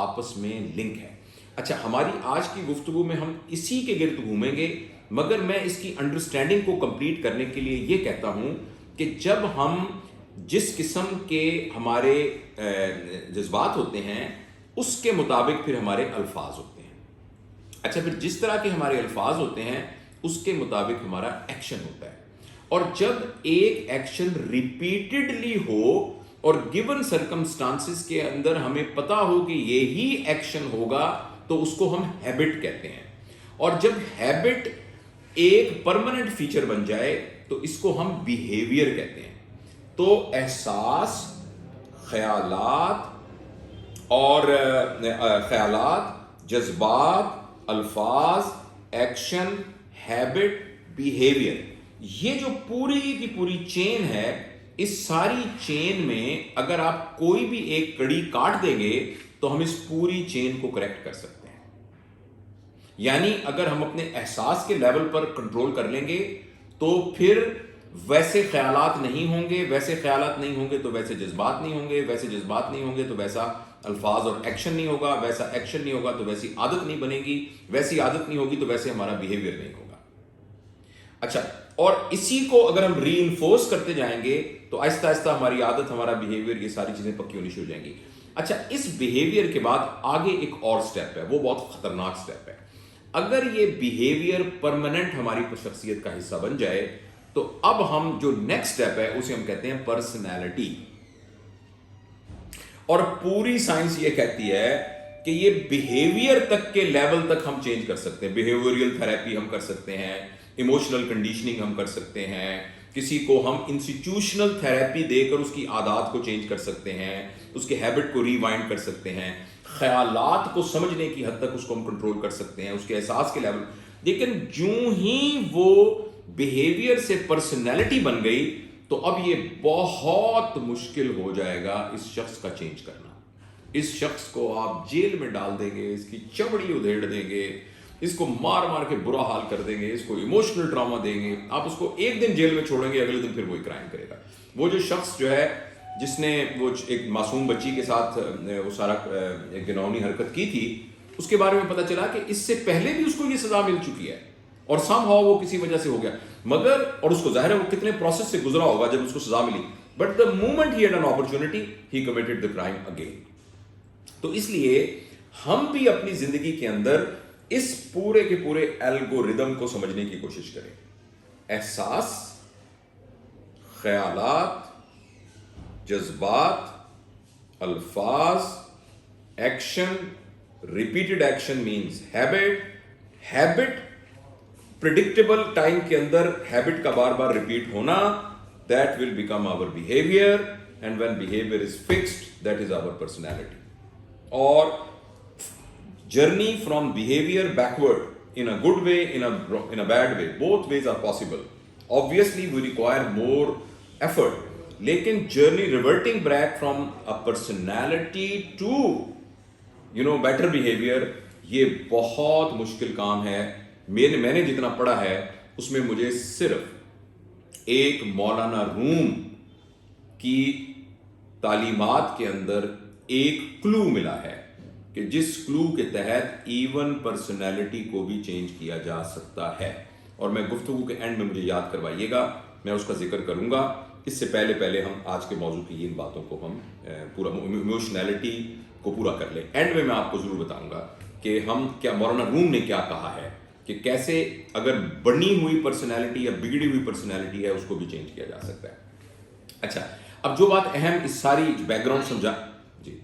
A: آپس میں لنک ہے. اچھا ہماری آج کی گفتگو میں ہم اسی کے گرد گھومیں گے, مگر میں اس کی انڈرسٹینڈنگ کو کمپلیٹ کرنے کے لیے یہ کہتا ہوں کہ جب ہم جس قسم کے ہمارے جذبات ہوتے ہیں اس کے مطابق پھر ہمارے الفاظ ہوتے ہیں. اچھا پھر جس طرح کے ہمارے الفاظ ہوتے ہیں اس کے مطابق ہمارا ایکشن ہوتا ہے. اور جب ایک ایکشن ریپیٹڈلی ہو اور گیون سرکمسٹانسز کے اندر ہمیں پتا ہو کہ یہی ایکشن ہوگا تو اس کو ہم ہیبٹ کہتے ہیں. اور جب ہیبٹ ایک پرماننٹ فیچر بن جائے تو اس کو ہم بیہیویئر کہتے ہیں. تو احساس، خیالات اور جذبات، الفاظ، ایکشن، ہیبٹ، بیہیویئر، یہ جو پوری کی پوری چین ہے، اس ساری چین میں اگر آپ کوئی بھی ایک کڑی کاٹ دیں گے تو ہم اس پوری چین کو کریکٹ کر سکتے ہیں. یعنی اگر ہم اپنے احساس کے لیول پر کنٹرول کر لیں گے تو پھر ویسے خیالات نہیں ہوں گے، ویسے خیالات نہیں ہوں گے تو ویسے جذبات نہیں ہوں گے، ویسے جذبات نہیں ہوں گے تو ویسا الفاظ اور ایکشن نہیں ہوگا، ویسا ایکشن نہیں ہوگا تو ویسی عادت نہیں بنے گی، ویسی عادت نہیں ہوگی تو ویسے ہمارا بیہیویئر نہیں ہوگا. اچھا، اور اسی کو اگر ہم ری انفورس کرتے جائیں گے تو آہستہ آہستہ ہماری عادت، ہمارا بیہیویئر، یہ ساری چیزیں پکی ہونی شروع ہو جائیں گی. اچھا، اس بیہیویئر کے بعد آگے ایک اور سٹیپ ہے، وہ بہت خطرناک سٹیپ ہے. اگر یہ بیہیویئر پرماننٹ ہماری شخصیت کا حصہ بن جائے تو اب ہم جو نیکسٹ سٹیپ ہے اسے ہم کہتے ہیں پرسنالٹی. اور پوری سائنس یہ کہتی ہے کہ یہ بیہیویئر تک کے لیول تک ہم چینج کر سکتے ہیں. بیہیویئرل تھراپی ہم کر سکتے ہیں، ایموشنل کنڈیشننگ ہم کر سکتے ہیں، کسی کو ہم انسٹیٹیوشنل تھراپی دے کر اس کی عادات کو چینج کر سکتے ہیں، اس کے ہیبٹ کو ریوائنڈ کر سکتے ہیں، خیالات کو سمجھنے کی حد تک اس کو ہم کنٹرول کر سکتے ہیں، اس کے احساس کے لیول. لیکن جوں ہی وہ بیہیویئر سے پرسنالٹی بن گئی تو اب یہ بہت مشکل ہو جائے گا اس شخص کا چینج کرنا. اس شخص کو آپ جیل میں ڈال دیں گے، اس کی چمڑی ادھیڑ دیں گے، اس کو مار مار کے برا حال کر دیں گے، اس کو ایموشنل ڈراما دیں گے. آپ اس کو ایک دن جیل میں چھوڑیں گے، اگلے دن پھر وہی کرائم کرے گا. وہ جو شخص جو ہے جس نے وہ ایک معصوم بچی کے ساتھ وہ سارا گناہونی حرکت کی تھی، اس کے بارے میں پتہ چلا کہ اس سے پہلے بھی اس کو یہ سزا مل چکی ہے اور سم ہاؤ وہ کسی وجہ سے ہو گیا، مگر اور اس کو ظاہر ہے وہ کتنے پروسیس سے گزرا ہوگا جب اس کو سزا ملی، but the moment he had an opportunity he committed the crime again. تو اس لیے ہم بھی اپنی زندگی کے اندر اس پورے کے پورے الگوریدم کو سمجھنے کی کوشش کریں. احساس، خیالات، جذبات، الفاظ، action, repeated action means habit predictable time کے اندر ہیبٹ کا بار بار ریپیٹ ہونا، that will become our behaviour, and when behaviour is fixed that is our personality. اور journey from behavior backward in a good way, in a bad way, both ways are possible. Obviously we require more effort, lekin journey reverting back from a personality to better behavior, یہ بہت مشکل کام ہے. میں نے جتنا پڑھا ہے اس میں مجھے صرف ایک مولانا روم کی تعلیمات کے اندر ایک کلو ملا ہے کہ جس کلو کے تحت ایون پرسنالٹی کو بھی چینج کیا جا سکتا ہے. اور میں گفتگو کے اینڈ میں مجھے یاد کروائیے گا، میں اس کا ذکر کروں گا. اس سے پہلے ہم آج کے موضوع کی ان باتوں کو ہم پورا ایموشنالٹی کو پورا کر لیں. اینڈ میں آپ کو ضرور بتاؤں گا کہ ہم کیا مولانا روم نے کیا کہا ہے کہ کیسے اگر بنی ہوئی پرسنالٹی یا بگڑی ہوئی پرسنالٹی ہے اس کو بھی چینج کیا جا سکتا ہے. اچھا، اب جو بات اہم اس ساری بیک گراؤنڈ سمجھا جی.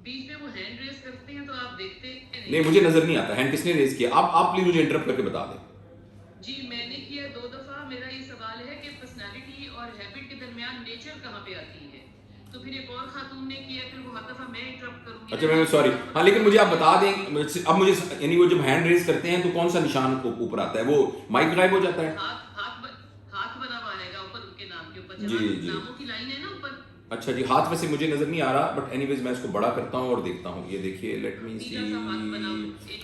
C: بیچ میں وہ ہینڈ ریز کرتے ہیں تو آپ دیکھتے
A: نہیں، مجھے نظر نہیں آتا ہینڈ کس نے ریز کیا. آپ پلیز مجھے انٹرپٹ کر کے بتا دیں.
C: جی میں نے کیا 2 دفعہ. میرا یہ سوال ہے کہ پرسنالٹی اور ہیبٹ کے درمیان نیچر کہاں پہ آتی ہے؟ تو پھر ایک اور خاتون نے کیا، پھر وہ ہر دفعہ میں انٹرپٹ کروں گی.
A: اچھا میں سوری، ہاں لیکن مجھے آپ بتا دیں اب مجھے، یعنی وہ جب ہینڈ ریز کرتے ہیں تو کون سا نشان اوپر آتا ہے؟ وہ مائک غائب ہو جاتا ہے؟
C: ہاتھ بنا ہوا رہے گا اوپر ان کے نام کے اوپر،
A: جی
C: ناموں کی لائن ہے نا اوپر.
A: اچھا جی، ہاتھ ویسے مجھے نظر نہیں آ رہا، بٹ اینی ویز میں اس کو بڑا کرتا ہوں اور دیکھتا ہوں. یہ دیکھیے، لیٹ می سی.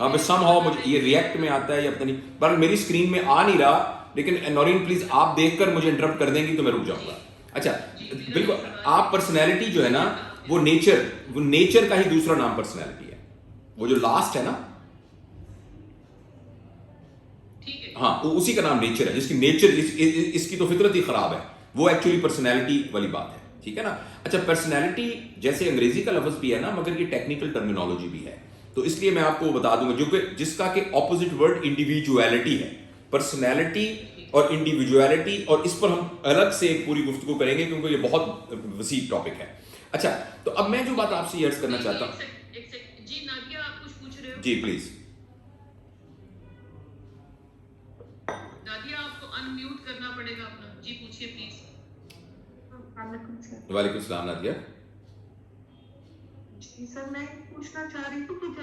A: ہاں بس سم ہاؤ مجھے یہ ریئیکٹ میں آتا ہے یا پتہ نہیں، پر میری اسکرین میں آ نہیں رہا. لیکن نورین پلیز آپ دیکھ کر مجھے انٹرپٹ کر دیں گی تو میں رک جاؤں گا. اچھا بالکل، آپ پرسنالٹی جو ہے نا وہ نیچر کا ہی دوسرا نام پرسنالٹی ہے. وہ جو لاسٹ ہے نا، ہاں اسی کا نام نیچر ہے، جس کی نیچر اس کی تو فطرت ہی خراب ہے. وہ ایکچولی پرسنالٹی والی بات ہے، ٹھیک ہے نا. اچھا، پرسنالٹی جیسے انگریزی کا لفظ بھی ہے نا، مگر یہ ٹیکنیکل ٹرمینالوجی بھی ہے، تو اس لیے میں آپ کو بتا دوں گا جو کہ جس کا کہ اپوزٹ ورڈ انڈیویجویلٹی ہے. پرسنالٹی اور انڈیویجویلٹی، اور اس پر ہم الگ سے ایک پوری گفتگو کریں گے کیونکہ یہ بہت وسیع ٹاپک ہے. اچھا تو اب میں جو بات آپ سے یہ عرض کرنا چاہتا ہوں.
C: جی نادیہ آپ کچھ پوچھ رہے ہو؟
A: جی پلیز.
C: نادیہ آپ کو ان میوٹ کرنا پڑے گا اپنا. جی پوچھیے پلیز.
A: وعلیکم السلام نادیہ.
E: جی سر میں پوچھنا چاہ رہی تھی کہ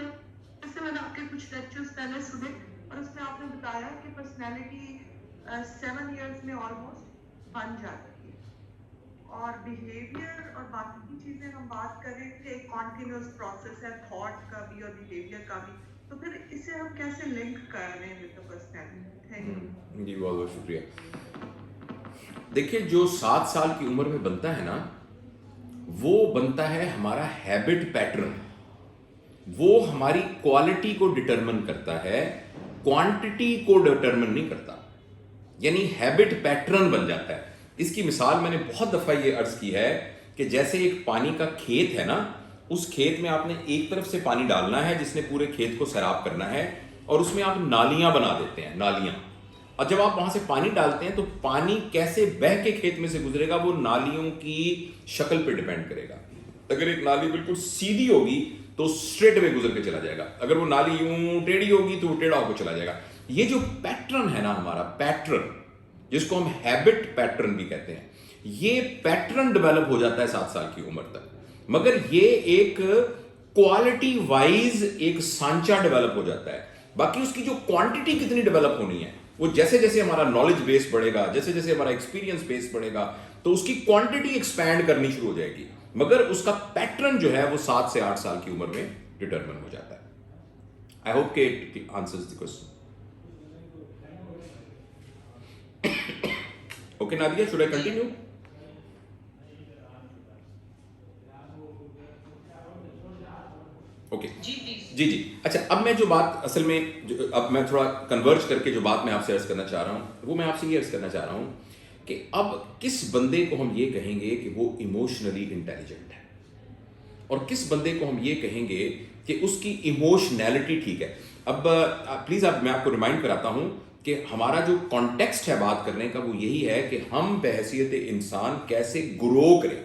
E: جیسے میں نے آپ کے کچھ لیکچرز پہلے سنے اور اس میں آپ نے بتایا کہ پرسنالٹی 7 ایئرس میں آلموسٹ بن جاتی ہے، اور بیہیویئر اور باقی کی چیزیں ہم بات کریں کہ ایک کنٹینیوس پروسیس ہے تھاٹ کا بھی اور بیہیویئر کا بھی، تو پھر اسے ہم کیسے لنک کر رہے ہیں ود پرسنالٹی؟ Thank you.
A: جی بہت بہت شکریہ. دیکھیے جو 7 سال کی عمر میں بنتا ہے نا، وہ بنتا ہے ہمارا ہیبٹ پیٹرن. وہ ہماری کوالٹی کو ڈٹرمن کرتا ہے، کوانٹٹی کو ڈٹرمن نہیں کرتا. یعنی ہیبٹ پیٹرن بن جاتا ہے. اس کی مثال میں نے بہت دفعہ یہ عرض کی ہے کہ جیسے ایک پانی کا کھیت ہے نا، اس کھیت میں آپ نے ایک طرف سے پانی ڈالنا ہے جس نے پورے کھیت کو سیراب کرنا ہے، اور اس میں آپ نالیاں بنا دیتے ہیں، نالیاں. اور جب آپ وہاں سے پانی ڈالتے ہیں تو پانی کیسے بہہ کے کھیت میں سے گزرے گا وہ نالیوں کی شکل پہ ڈیپینڈ کرے گا. اگر ایک نالی بالکل سیدھی ہوگی تو اسٹریٹ وے گزر کے چلا جائے گا، اگر وہ نالی یوں ٹیڑھی ہوگی تو وہ ٹیڑھا ہو کے چلا جائے گا. یہ جو پیٹرن ہے نا ہمارا پیٹرن، جس کو ہم ہیبٹ پیٹرن بھی کہتے ہیں، یہ پیٹرن ڈیولپ ہو جاتا ہے 7 سال کی عمر تک. مگر یہ ایک کوالٹی وائز ایک سانچہ ڈیولپ ہو جاتا ہے. باقی اس کی جو کوانٹٹی کتنی ڈیولپ ہونی ہے وہ جیسے جیسے ہمارا نالج بیس بڑھے گا، جیسے جیسے ہمارا ایکسپیرینس بیس بڑھے گا تو اس کی کوانٹٹی ایکسپینڈ کرنی شروع ہو جائے گی. مگر اس کا پیٹرن جو ہے وہ 7 سے 8 سال کی عمر میں ڈٹرمن ہو جاتا ہے. آئی ہوپ کہ it answers the question. Okay Nadia, should I continue? Okay
C: جی پلیز.
A: جی. اچھا اب میں جو بات اصل میں اب میں تھوڑا کنورج کر کے جو بات میں آپ سے عرض کرنا چاہ رہا ہوں وہ میں آپ سے یہ عرض کرنا چاہ رہا ہوں کہ اب کس بندے کو ہم یہ کہیں گے کہ وہ ایموشنلی انٹیلیجنٹ ہے، اور کس بندے کو ہم یہ کہیں گے کہ اس کی ایموشنیلٹی ٹھیک ہے. اب پلیز میں آپ کو ریمائنڈ کراتا ہوں کہ ہمارا جو کانٹیکسٹ ہے بات کرنے کا وہ یہی ہے کہ ہم بحیثیت انسان کیسے گرو کریں.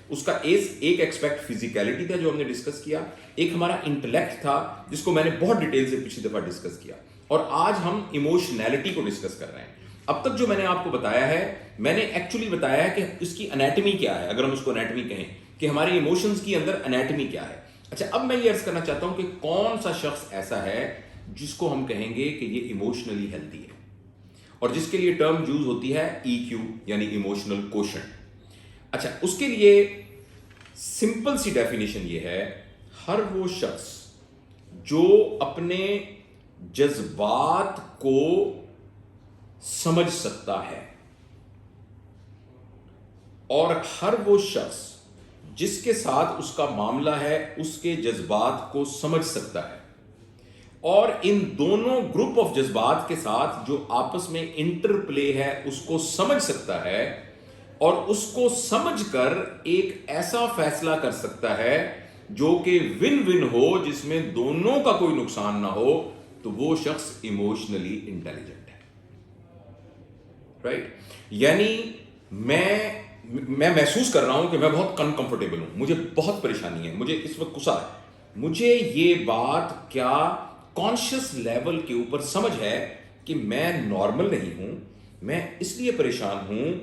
A: اس کا ایک ایکسپیکٹ فزیکیلٹی تھا جو ہم نے ڈسکس کیا، ایک ہمارا انٹلیکٹ تھا جس کو میں نے بہت ڈیٹیل سے پچھلی دفعہ ڈسکس کیا، اور آج ہم ایموشنیلٹی کو ڈسکس کر رہے ہیں. اب تک جو میں نے آپ کو بتایا ہے، میں نے ایکچولی بتایا ہے کہ اس کی انیٹمی کیا ہے، اگر ہم اس کو انیٹمی کہیں کہ ہمارے ایموشنز کی اندر انیٹمی کیا ہے. اچھا اب میں یہ عرض کرنا چاہتا ہوں کہ کون سا شخص ایسا ہے جس کو ہم کہیں گے کہ یہ ایموشنلی ہیلتھی ہے، اور جس کے لیے ٹرم یوز ہوتی ہے EQ یعنی ایموشنل کوشنٹ. اچھا اس کے لیے سمپل سی ڈیفینیشن یہ ہے، ہر وہ شخص جو اپنے جذبات کو سمجھ سکتا ہے، اور ہر وہ شخص جس کے ساتھ اس کا معاملہ ہے اس کے جذبات کو سمجھ سکتا ہے، اور ان دونوں گروپ آف جذبات کے ساتھ جو آپس میں انٹر پلے ہے اس کو سمجھ سکتا ہے، اور اس کو سمجھ کر ایک ایسا فیصلہ کر سکتا ہے جو کہ ون ون ہو، جس میں دونوں کا کوئی نقصان نہ ہو، تو وہ شخص ایموشنلی انٹیلیجنٹ ہے. رائٹ؟ یعنی میں محسوس کر رہا ہوں کہ میں بہت انکمفرٹیبل ہوں، مجھے بہت پریشانی ہے، مجھے اس وقت غصہ ہے، مجھے یہ بات کیا کانشیس لیول کے اوپر سمجھ ہے کہ میں نارمل نہیں ہوں، میں اس لیے پریشان ہوں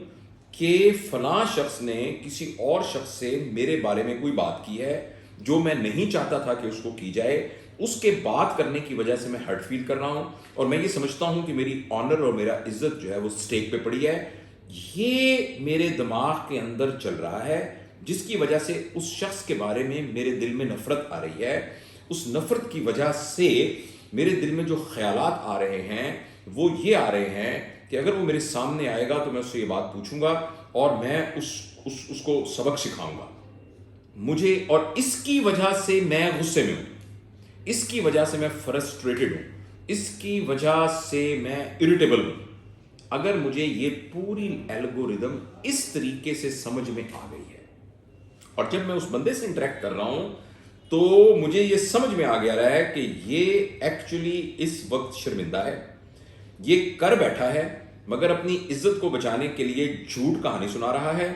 A: کہ فلاں شخص نے کسی اور شخص سے میرے بارے میں کوئی بات کی ہے جو میں نہیں چاہتا تھا کہ اس کو کی جائے، اس کے بات کرنے کی وجہ سے میں ہرٹ فیل کر رہا ہوں، اور میں یہ سمجھتا ہوں کہ میری آنر اور میرا عزت جو ہے وہ سٹیک پہ پڑی ہے. یہ میرے دماغ کے اندر چل رہا ہے، جس کی وجہ سے اس شخص کے بارے میں میرے دل میں نفرت آ رہی ہے. اس نفرت کی وجہ سے میرے دل میں جو خیالات آ رہے ہیں وہ یہ آ رہے ہیں کہ اگر وہ میرے سامنے آئے گا تو میں اس سے یہ بات پوچھوں گا اور میں اس کو سبق سکھاؤں گا مجھے، اور اس کی وجہ سے میں غصے میں ہوں، اس کی وجہ سے میں فرسٹریٹڈ ہوں، اس کی وجہ سے میں اریٹیبل ہوں. اگر مجھے یہ پوری الگوریدم اس طریقے سے سمجھ میں آ گئی ہے، اور جب میں اس بندے سے انٹریکٹ کر رہا ہوں تو مجھے یہ سمجھ میں آ گیا رہا ہے کہ یہ ایکچولی اس وقت شرمندہ ہے، یہ کر بیٹھا ہے مگر اپنی عزت کو بچانے کے لیے جھوٹ کہانی سنا رہا ہے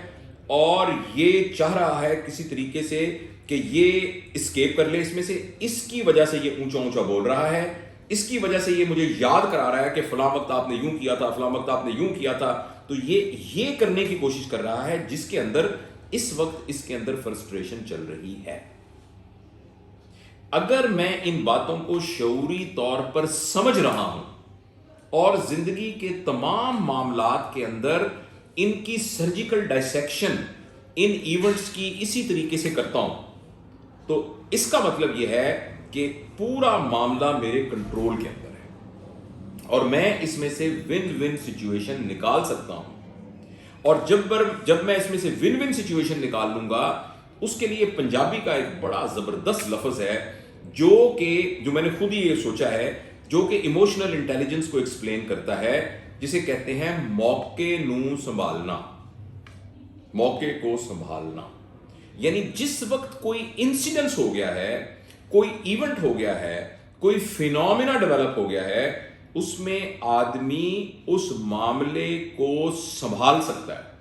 A: اور یہ چاہ رہا ہے کسی طریقے سے کہ یہ اسکیپ کر لے اس میں سے. اس کی وجہ سے یہ اونچا اونچا بول رہا ہے, اس کی وجہ سے یہ مجھے یاد کرا رہا ہے کہ فلاں وقت آپ نے یوں کیا تھا, فلاں وقت آپ نے یوں کیا تھا. تو یہ کرنے کی کوشش کر رہا ہے جس کے اندر اس وقت اس کے اندر فرسٹریشن چل رہی ہے. اگر میں ان باتوں کو شعوری طور پر سمجھ رہا ہوں اور زندگی کے تمام معاملات کے اندر ان کی سرجیکل ڈائسیکشن ان ایونٹس کی اسی طریقے سے کرتا ہوں, تو اس کا مطلب یہ ہے کہ پورا معاملہ میرے کنٹرول کے اندر ہے اور میں اس میں سے ون ون سچویشن نکال سکتا ہوں. اور جب میں اس میں سے ون ون سچویشن نکال لوں گا, اس کے لیے پنجابی کا ایک بڑا زبردست لفظ ہے جو میں نے خود ہی یہ سوچا ہے, جو کہ ایموشنل انٹیلیجنس کو ایکسپلین کرتا ہے, جسے کہتے ہیں موقع نو سنبھالنا. موقع کو سنبھالنا یعنی جس وقت کوئی انسیڈنس ہو گیا ہے, کوئی ایونٹ ہو گیا ہے, کوئی فینومینا ڈیولپ ہو گیا ہے, اس میں آدمی اس معاملے کو سنبھال سکتا ہے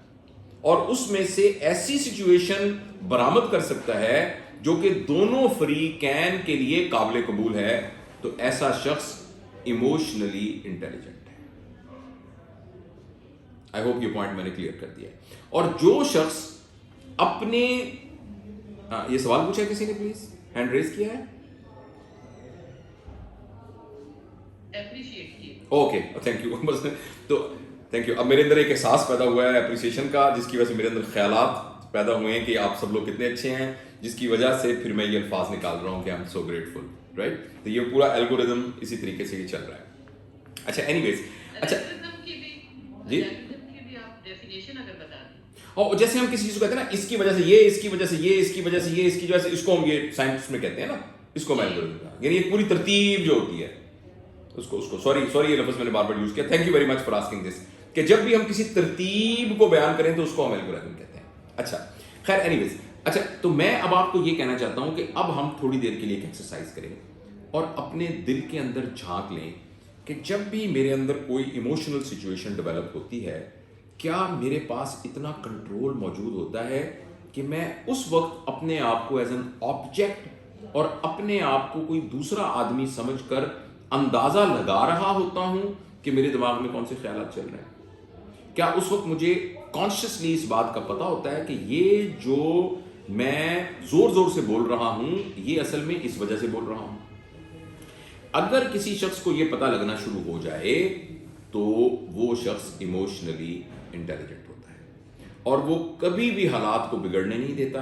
A: اور اس میں سے ایسی سچویشن برآمد کر سکتا ہے جو کہ دونوں فریقین کے لیے قابل قبول ہے. تو ایسا شخص ایموشنلی انٹیلیجنٹ ہے. آئی ہوپ یہ پوائنٹ میں نے کلیئر کر دیا ہے. اور جو شخص اپنے یہ سوال پوچھا کسی نے, پلیز ہینڈ ریز کیا ہے. Okay thank you. تو تھینک یو. اب میرے اندر ایک احساس پیدا ہوا ہے اپریسیشن کا, جس کی وجہ سے میرے اندر خیالات پیدا ہوئے ہیں کہ آپ سب لوگ کتنے اچھے ہیں, جس کی وجہ سے پھر میں یہ الفاظ نکال رہا ہوں کہ I am so grateful, right. تو یہ پورا الگورتھم اسی طریقے سے یہ چل رہا ہے. اچھا اینی ویز, اچھا جی, اور جیسے ہم کسی چیز کو کہتے ہیں نا, اس کی وجہ سے یہ, اس کی وجہ سے یہ, اس کی وجہ سے یہ, اس کی وجہ سے, اس کو ہم یہ سائنس میں کہتے ہیں نا, اس کو میں یعنی ایک پوری ترتیب جو ہوتی ہے اس کو سوری یہ لفظ میں نے بار بار یوز کیا, thank you very much for asking this, کہ جب بھی ہم کسی ترتیب کو بیان کریں تو اس کو ہم الگورتھم کہتے ہیں. اچھا خیر اینی ویز, اچھا تو میں اب آپ کو یہ کہنا چاہتا ہوں کہ اب ہم تھوڑی دیر کے لیے ایک ایکسرسائز کریں اور اپنے دل کے اندر جھانک لیں کہ جب بھی میرے اندر کوئی ایموشنل سچویشن ڈیولپ ہوتی ہے, کیا میرے پاس اتنا کنٹرول موجود ہوتا ہے کہ میں اس وقت اپنے آپ کو ایز این آبجیکٹ اور اپنے آپ کو کوئی دوسرا آدمی سمجھ کر اندازہ لگا رہا ہوتا ہوں کہ میرے دماغ میں کون سے خیالات چل رہے ہیں. کیا اس وقت مجھے کانشیسلی اس بات کا پتہ ہوتا ہے کہ یہ جو میں زور سے بول رہا ہوں یہ اصل میں اس وجہ سے بول رہا ہوں. اگر کسی شخص کو یہ پتہ لگنا شروع ہو جائے تو وہ شخص ایموشنلی انٹیلیجنٹ ہوتا ہے اور وہ کبھی بھی حالات کو بگڑنے نہیں دیتا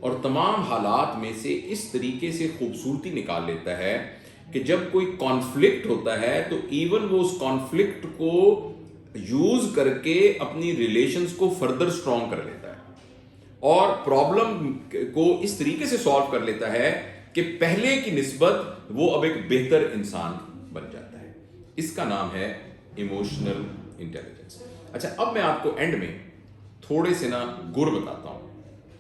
A: اور تمام حالات میں سے اس طریقے سے خوبصورتی نکال لیتا ہے کہ جب کوئی کانفلکٹ ہوتا ہے تو ایون وہ اس کانفلکٹ کو یوز کر کے اپنی ریلیشنز کو فردر سٹرونگ کر لیتا ہے اور پرابلم کو اس طریقے سے سالو کر لیتا ہے کہ پہلے کی نسبت وہ اب ایک بہتر انسان بن جاتا ہے. اس کا نام ہے ایموشنل انٹیلیجنس. اچھا اب میں آپ کو اینڈ میں تھوڑے سے نا گر بتاتا ہوں.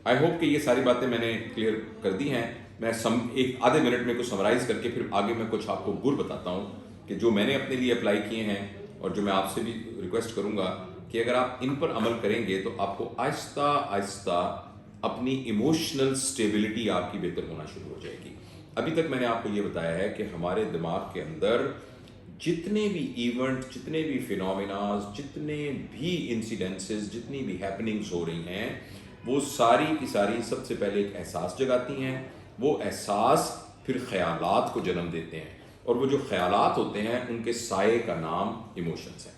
A: آئی ہوپ کہ یہ ساری باتیں میں نے کلیئر کر دی ہیں. میں ایک آدھے منٹ میں کچھ سمرائز کر کے پھر آگے میں کچھ آپ کو گر بتاتا ہوں کہ جو میں نے اپنے لیے اپلائی کیے ہیں اور جو میں آپ سے بھی ریکویسٹ کروں گا کہ اگر آپ ان پر عمل کریں گے تو آپ کو آہستہ آہستہ اپنی ایموشنل سٹیبلٹی آپ کی بہتر ہونا شروع ہو جائے گی. ابھی تک میں نے آپ کو یہ بتایا ہے کہ ہمارے دماغ کے اندر جتنے بھی ایونٹ, جتنے بھی فینومیناز, جتنے بھی انسیڈنسز, جتنی بھی ہیپننگز ہو رہی ہیں وہ ساری کی ساری سب سے پہلے ایک احساس جگاتی ہیں. وہ احساس پھر خیالات کو جنم دیتے ہیں اور وہ جو خیالات ہوتے ہیں ان کے سائے کا نام ایموشنز ہے.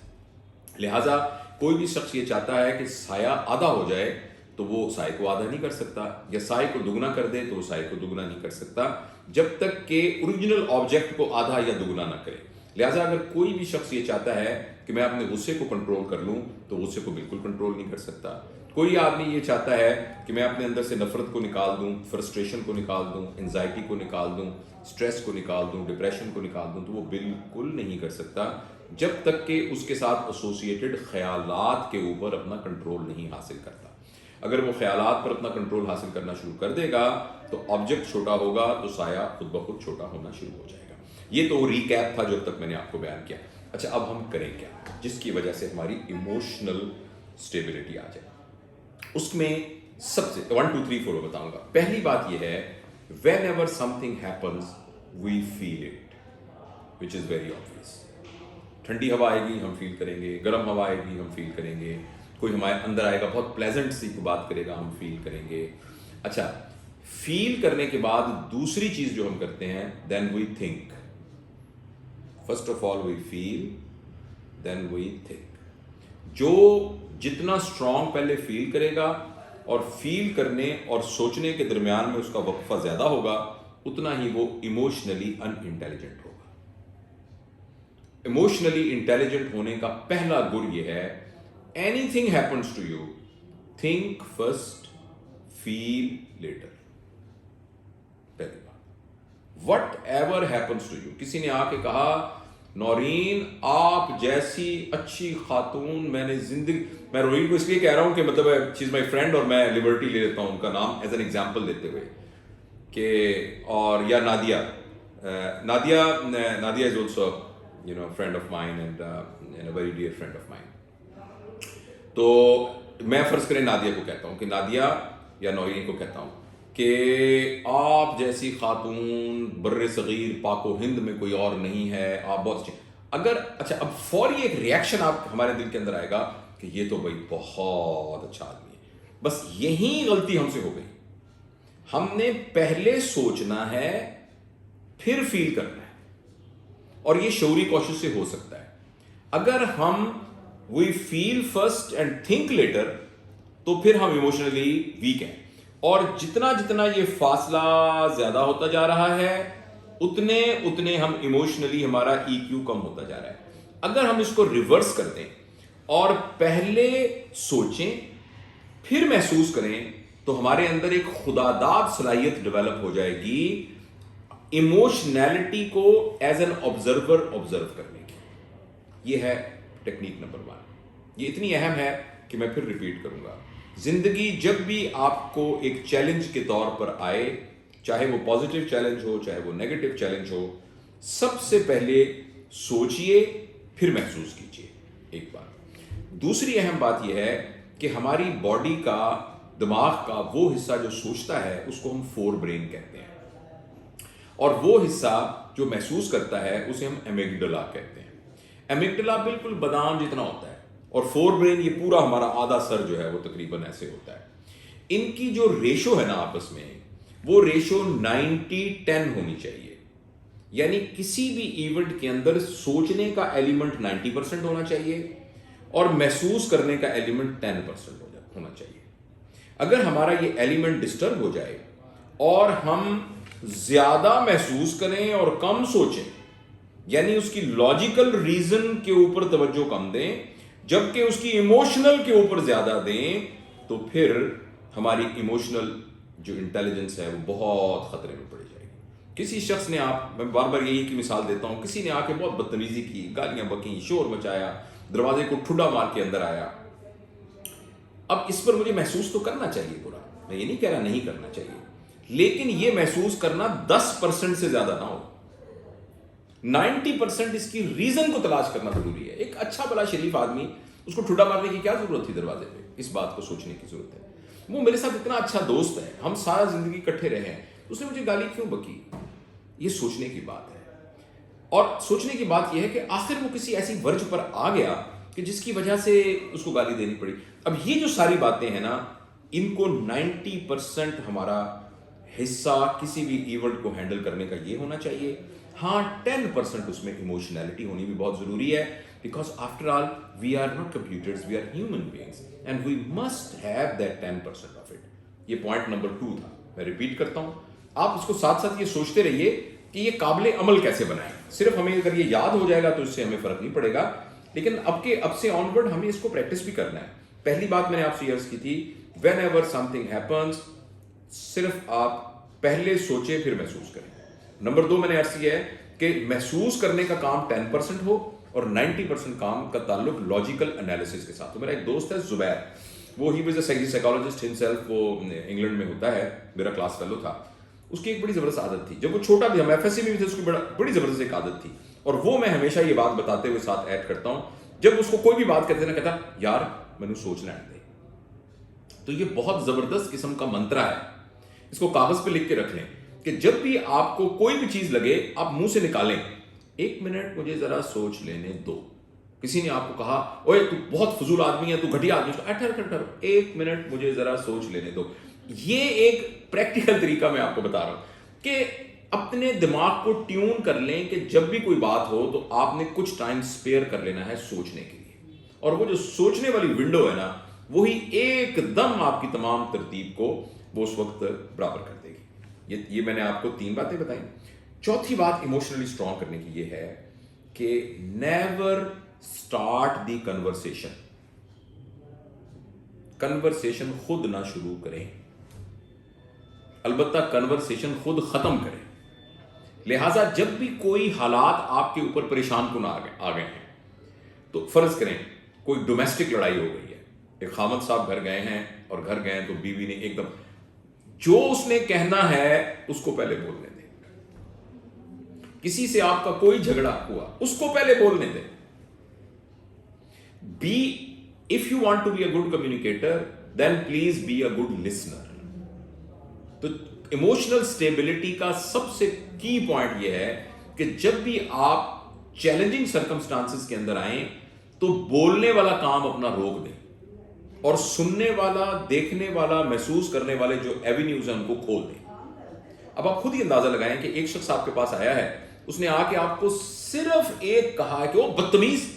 A: لہٰذا کوئی بھی شخص یہ چاہتا ہے کہ سایہ آدھا ہو جائے تو وہ سائے کو آدھا نہیں کر سکتا, یا سائے کو دگنا کر دے تو وہ سائے کو دگنا نہیں کر سکتا جب تک کہ اوریجنل آبجیکٹ کو آدھا یا دگنا نہ کرے. لہٰذا اگر کوئی بھی شخص یہ چاہتا ہے کہ میں اپنے غصے کو کنٹرول کر لوں تو غصے کو بالکل کنٹرول نہیں کر سکتا. کوئی آدمی یہ چاہتا ہے کہ میں اپنے اندر سے نفرت کو نکال دوں, فرسٹریشن کو نکال دوں, انزائٹی کو نکال دوں, اسٹریس کو نکال دوں, ڈپریشن کو نکال دوں, تو وہ بالکل نہیں کر سکتا جب تک کہ اس کے ساتھ ایسوسیٹڈ خیالات کے اوپر اپنا کنٹرول نہیں حاصل کرتا. اگر وہ خیالات پر اپنا کنٹرول حاصل کرنا شروع کر دے گا تو آبجیکٹ چھوٹا ہوگا تو سایہ خود بخود چھوٹا ہونا شروع ہو جائے گا. یہ تو ریکیپ تھا جو اب تک میں نے آپ کو بیان کیا. اچھا اب ہم کریں کیا جس کی وجہ سے ہماری ایموشنل اسٹیبلٹی آ جائے. اس میں سب سے 1 2 3 4 بتاؤں گا. پہلی بات یہ ہے whenever something happens we feel it which is very obvious. ٹھنڈی ہوا آئے گی ہم فیل کریں گے, گرم ہوا آئے گی ہم فیل کریں گے, کوئی ہمارے اندر آئے گا بہت پلیزنٹ سی کو بات کرے گا ہم فیل کریں گے. اچھا فیل کرنے کے بعد دوسری چیز جو ہم کرتے ہیں then we think. First of all we feel then we think. جو جتنا اسٹرانگ پہلے فیل کرے گا اور فیل کرنے اور سوچنے کے درمیان میں اس کا وقفہ زیادہ ہوگا اتنا ہی وہ ایموشنلی ان انٹیلیجنٹ ہوگا. ایموشنلی انٹیلیجنٹ ہونے کا پہلا گر یہ ہے anything happens to you think first feel later. پہلی بات whatever happens to you. کسی نے آ کے کہا نورین آپ جیسی اچھی خاتون میں نے زندگی, میں نورین کو اس لیے کہہ رہا ہوں کہ مطلب شی از مائی فرینڈ اور میں لبرٹی لے لیتا ہوں ان کا نام ایز این ایگزامپل دیتے ہوئے کہ, اور یا Nadia is also friend of mine and a very dear friend of mine. تو میں فرض کریں نادیہ کو کہتا ہوں کہ نادیہ یا نورین کو کہتا ہوں کہ آپ جیسی خاتون بر صغیر پاک و ہند میں کوئی اور نہیں ہے, آپ بہت اچھے. اگر اچھا اب فوری ایک ریئیکشن آپ ہمارے دل کے اندر آئے گا کہ یہ تو بھائی بہت اچھا آدمی ہے. بس یہی غلطی ہم سے ہو گئی. ہم نے پہلے سوچنا ہے پھر فیل کرنا ہے, اور یہ شعوری کوشش سے ہو سکتا ہے. اگر ہم وی فیل فرسٹ اینڈ تھنک لیٹر تو پھر ہم ایموشنلی ویک ہیں, اور جتنا جتنا یہ فاصلہ زیادہ ہوتا جا رہا ہے اتنے ہم ایموشنلی ہمارا ای کیو کم ہوتا جا رہا ہے. اگر ہم اس کو ریورس کر دیں اور پہلے سوچیں پھر محسوس کریں تو ہمارے اندر ایک خداداد صلاحیت ڈیولپ ہو جائے گی ایموشنالٹی کو ایز این آبزرور آبزرو کرنے کی. یہ ہے ٹیکنیک نمبر 1. یہ اتنی اہم ہے کہ میں پھر ریپیٹ کروں گا. زندگی جب بھی آپ کو ایک چیلنج کے طور پر آئے, چاہے وہ پازیٹیو چیلنج ہو چاہے وہ نیگیٹو چیلنج ہو, سب سے پہلے سوچئے پھر محسوس کیجئے. ایک بات. دوسری اہم بات یہ ہے کہ ہماری باڈی کا, دماغ کا وہ حصہ جو سوچتا ہے اس کو ہم فور برین کہتے ہیں, اور وہ حصہ جو محسوس کرتا ہے اسے ہم ایمیگڈلا کہتے ہیں. ایمیگڈلا بالکل بادام جتنا ہوتا ہے, اور فور برین یہ پورا ہمارا آدھا سر جو ہے وہ تقریباً ایسے ہوتا ہے. ان کی جو ریشو ہے نا آپس میں, وہ ریشو 90-10 ہونی چاہیے. یعنی کسی بھی ایونٹ کے اندر سوچنے کا ایلیمنٹ 90% ہونا چاہیے اور محسوس کرنے کا ایلیمنٹ 10% ہونا چاہیے. اگر ہمارا یہ ایلیمنٹ ڈسٹرب ہو جائے اور ہم زیادہ محسوس کریں اور کم سوچیں, یعنی اس کی لاجیکل ریزن کے اوپر توجہ کم دیں جبکہ اس کی ایموشنل کے اوپر زیادہ دیں, تو پھر ہماری ایموشنل جو انٹیلیجنس ہے وہ بہت خطرے میں پڑ جائے گی. کسی شخص نے, میں بار بار یہی کی مثال دیتا ہوں, کسی نے آ کے بہت بدتمیزی کی, گالیاں بکیں, شور مچایا, دروازے کو ٹھڈا مار کے اندر آیا. اب اس پر مجھے محسوس تو کرنا چاہیے برا, میں یہ نہیں کہہ رہا نہیں کرنا چاہیے, لیکن یہ محسوس کرنا 10% سے زیادہ نہ ہو. 90% اس کی ریزن کو تلاش کرنا ضروری ہے. ایک اچھا بڑا شریف آدمی, اس کو ٹھڈا مارنے کی کیا ضرورت تھی دروازے پہ؟ اس بات کو سوچنے کی ضرورت ہے. وہ میرے ساتھ اتنا اچھا دوست ہے, ہم سارا زندگی اکٹھے رہے ہیں, اس نے مجھے گالی کیوں بکی؟ یہ سوچنے کی بات ہے. اور سوچنے کی بات یہ ہے کہ آخر وہ کسی ایسی ورج پر آ گیا کہ جس کی وجہ سے اس کو گالی دینی پڑی. اب یہ جو ساری باتیں ہیں نا, ان کو 90% ہمارا حصہ کسی بھی ایونٹ کو ہینڈل کرنے کا یہ ہونا چاہیے. ہاں 10% اس میں ایموشنالٹی ہونی بھی بہت ضروری ہے, because after all we are not computers, we are human beings and we must have that 10% of it. یہ پوائنٹ نمبر 2 تھا. میں ریپیٹ کرتا ہوں, آپ اس کو ساتھ ساتھ یہ سوچتے رہیے کہ یہ قابل عمل کیسے بنائیں. صرف ہمیں اگر یہ یاد ہو جائے گا تو اس سے ہمیں فرق نہیں پڑے گا, لیکن اب سے آنورڈ ہمیں اس کو پریکٹس بھی کرنا ہے. پہلی بات میں نے آپ سے عرض کی تھی, when ever some thing happens, صرف آپ پہلے سوچیں پھر محسوس کریں. نمبر 2 میں نے عرض کیا ہے کہ محسوس کرنے کا کام 10% ہو اور 90% کام کا تعلق لاجیکل انالیسس کے ساتھ. تو میرا ایک دوست ہے زبیر, وہ he was a psychologist himself, وہ انگلینڈ میں ہوتا ہے, میرا کلاس فیلو تھا. اس کی ایک بڑی زبردست عادت تھی, جب وہ چھوٹا بھی, ہم ایف ایس سی میں بھی تھے, اس کی بڑی زبردست ایک عادت تھی. اور وہ میں ہمیشہ یہ بات بتاتے ہوئے ساتھ ایڈ کرتا ہوں, جب اس کو کوئی بھی بات کہتے ہیں نا, کہتا یار میں سوچنا ہے. تو یہ بہت زبردست قسم کا منترا ہے, اس کو کاغذ پہ لکھ کے رکھ لیں کہ جب بھی آپ کو کوئی بھی چیز لگے آپ منہ سے نکالیں, 1 منٹ مجھے ذرا سوچ لینے دو. کسی نے آپ کو کہا اوے تو بہت فضول آدمی ہے, تو گھٹیا آدمی ہے, ٹھہر 1 منٹ مجھے ذرا سوچ لینے دو. یہ ایک پریکٹیکل طریقہ میں آپ کو بتا رہا ہوں کہ اپنے دماغ کو ٹیون کر لیں کہ جب بھی کوئی بات ہو تو آپ نے کچھ ٹائم سپیئر کر لینا ہے سوچنے کے لیے, اور وہ جو سوچنے والی ونڈو ہے نا, وہی ایک دم آپ کی تمام ترتیب کو وہ اس وقت برابر کر دے گی. یہ میں نے آپ کو 3 باتیں بتائیں. چوتھی بات ایموشنلی اسٹرانگ کرنے کی یہ ہے کہ never start the conversation. Conversation خود نہ شروع کریں, البتہ کنورسیشن خود ختم کریں. لہٰذا جب بھی کوئی حالات آپ کے اوپر پریشان کن آ گئے ہیں, تو فرض کریں کوئی ڈومیسٹک لڑائی ہو گئی ہے, ایک خامد صاحب گھر گئے ہیں, اور گھر گئے تو بیوی نے ایک دم جو اس نے کہنا ہے اس کو پہلے بولنے دیں. کسی سے آپ کا کوئی جھگڑا ہوا, اس کو پہلے بولنے دیں. If you want to be a good communicator, then please be a good listener. تو ایموشنل اسٹیبلٹی کا سب سے کی پوائنٹ یہ ہے کہ جب بھی آپ چیلنجنگ سرکمسٹانسز کے اندر آئیں تو بولنے والا کام اپنا روک دیں, اور سننے والا, دیکھنے والا, محسوس کرنے والے جو ایوینیوز ہیں ان کو کھول دیں. اب آپ خود ہی اندازہ لگائیں کہ ایک شخص آپ کے پاس آیا ہے, اس نے آ کے آپ کو صرف ایک کہا کہ وہ بدتمیز,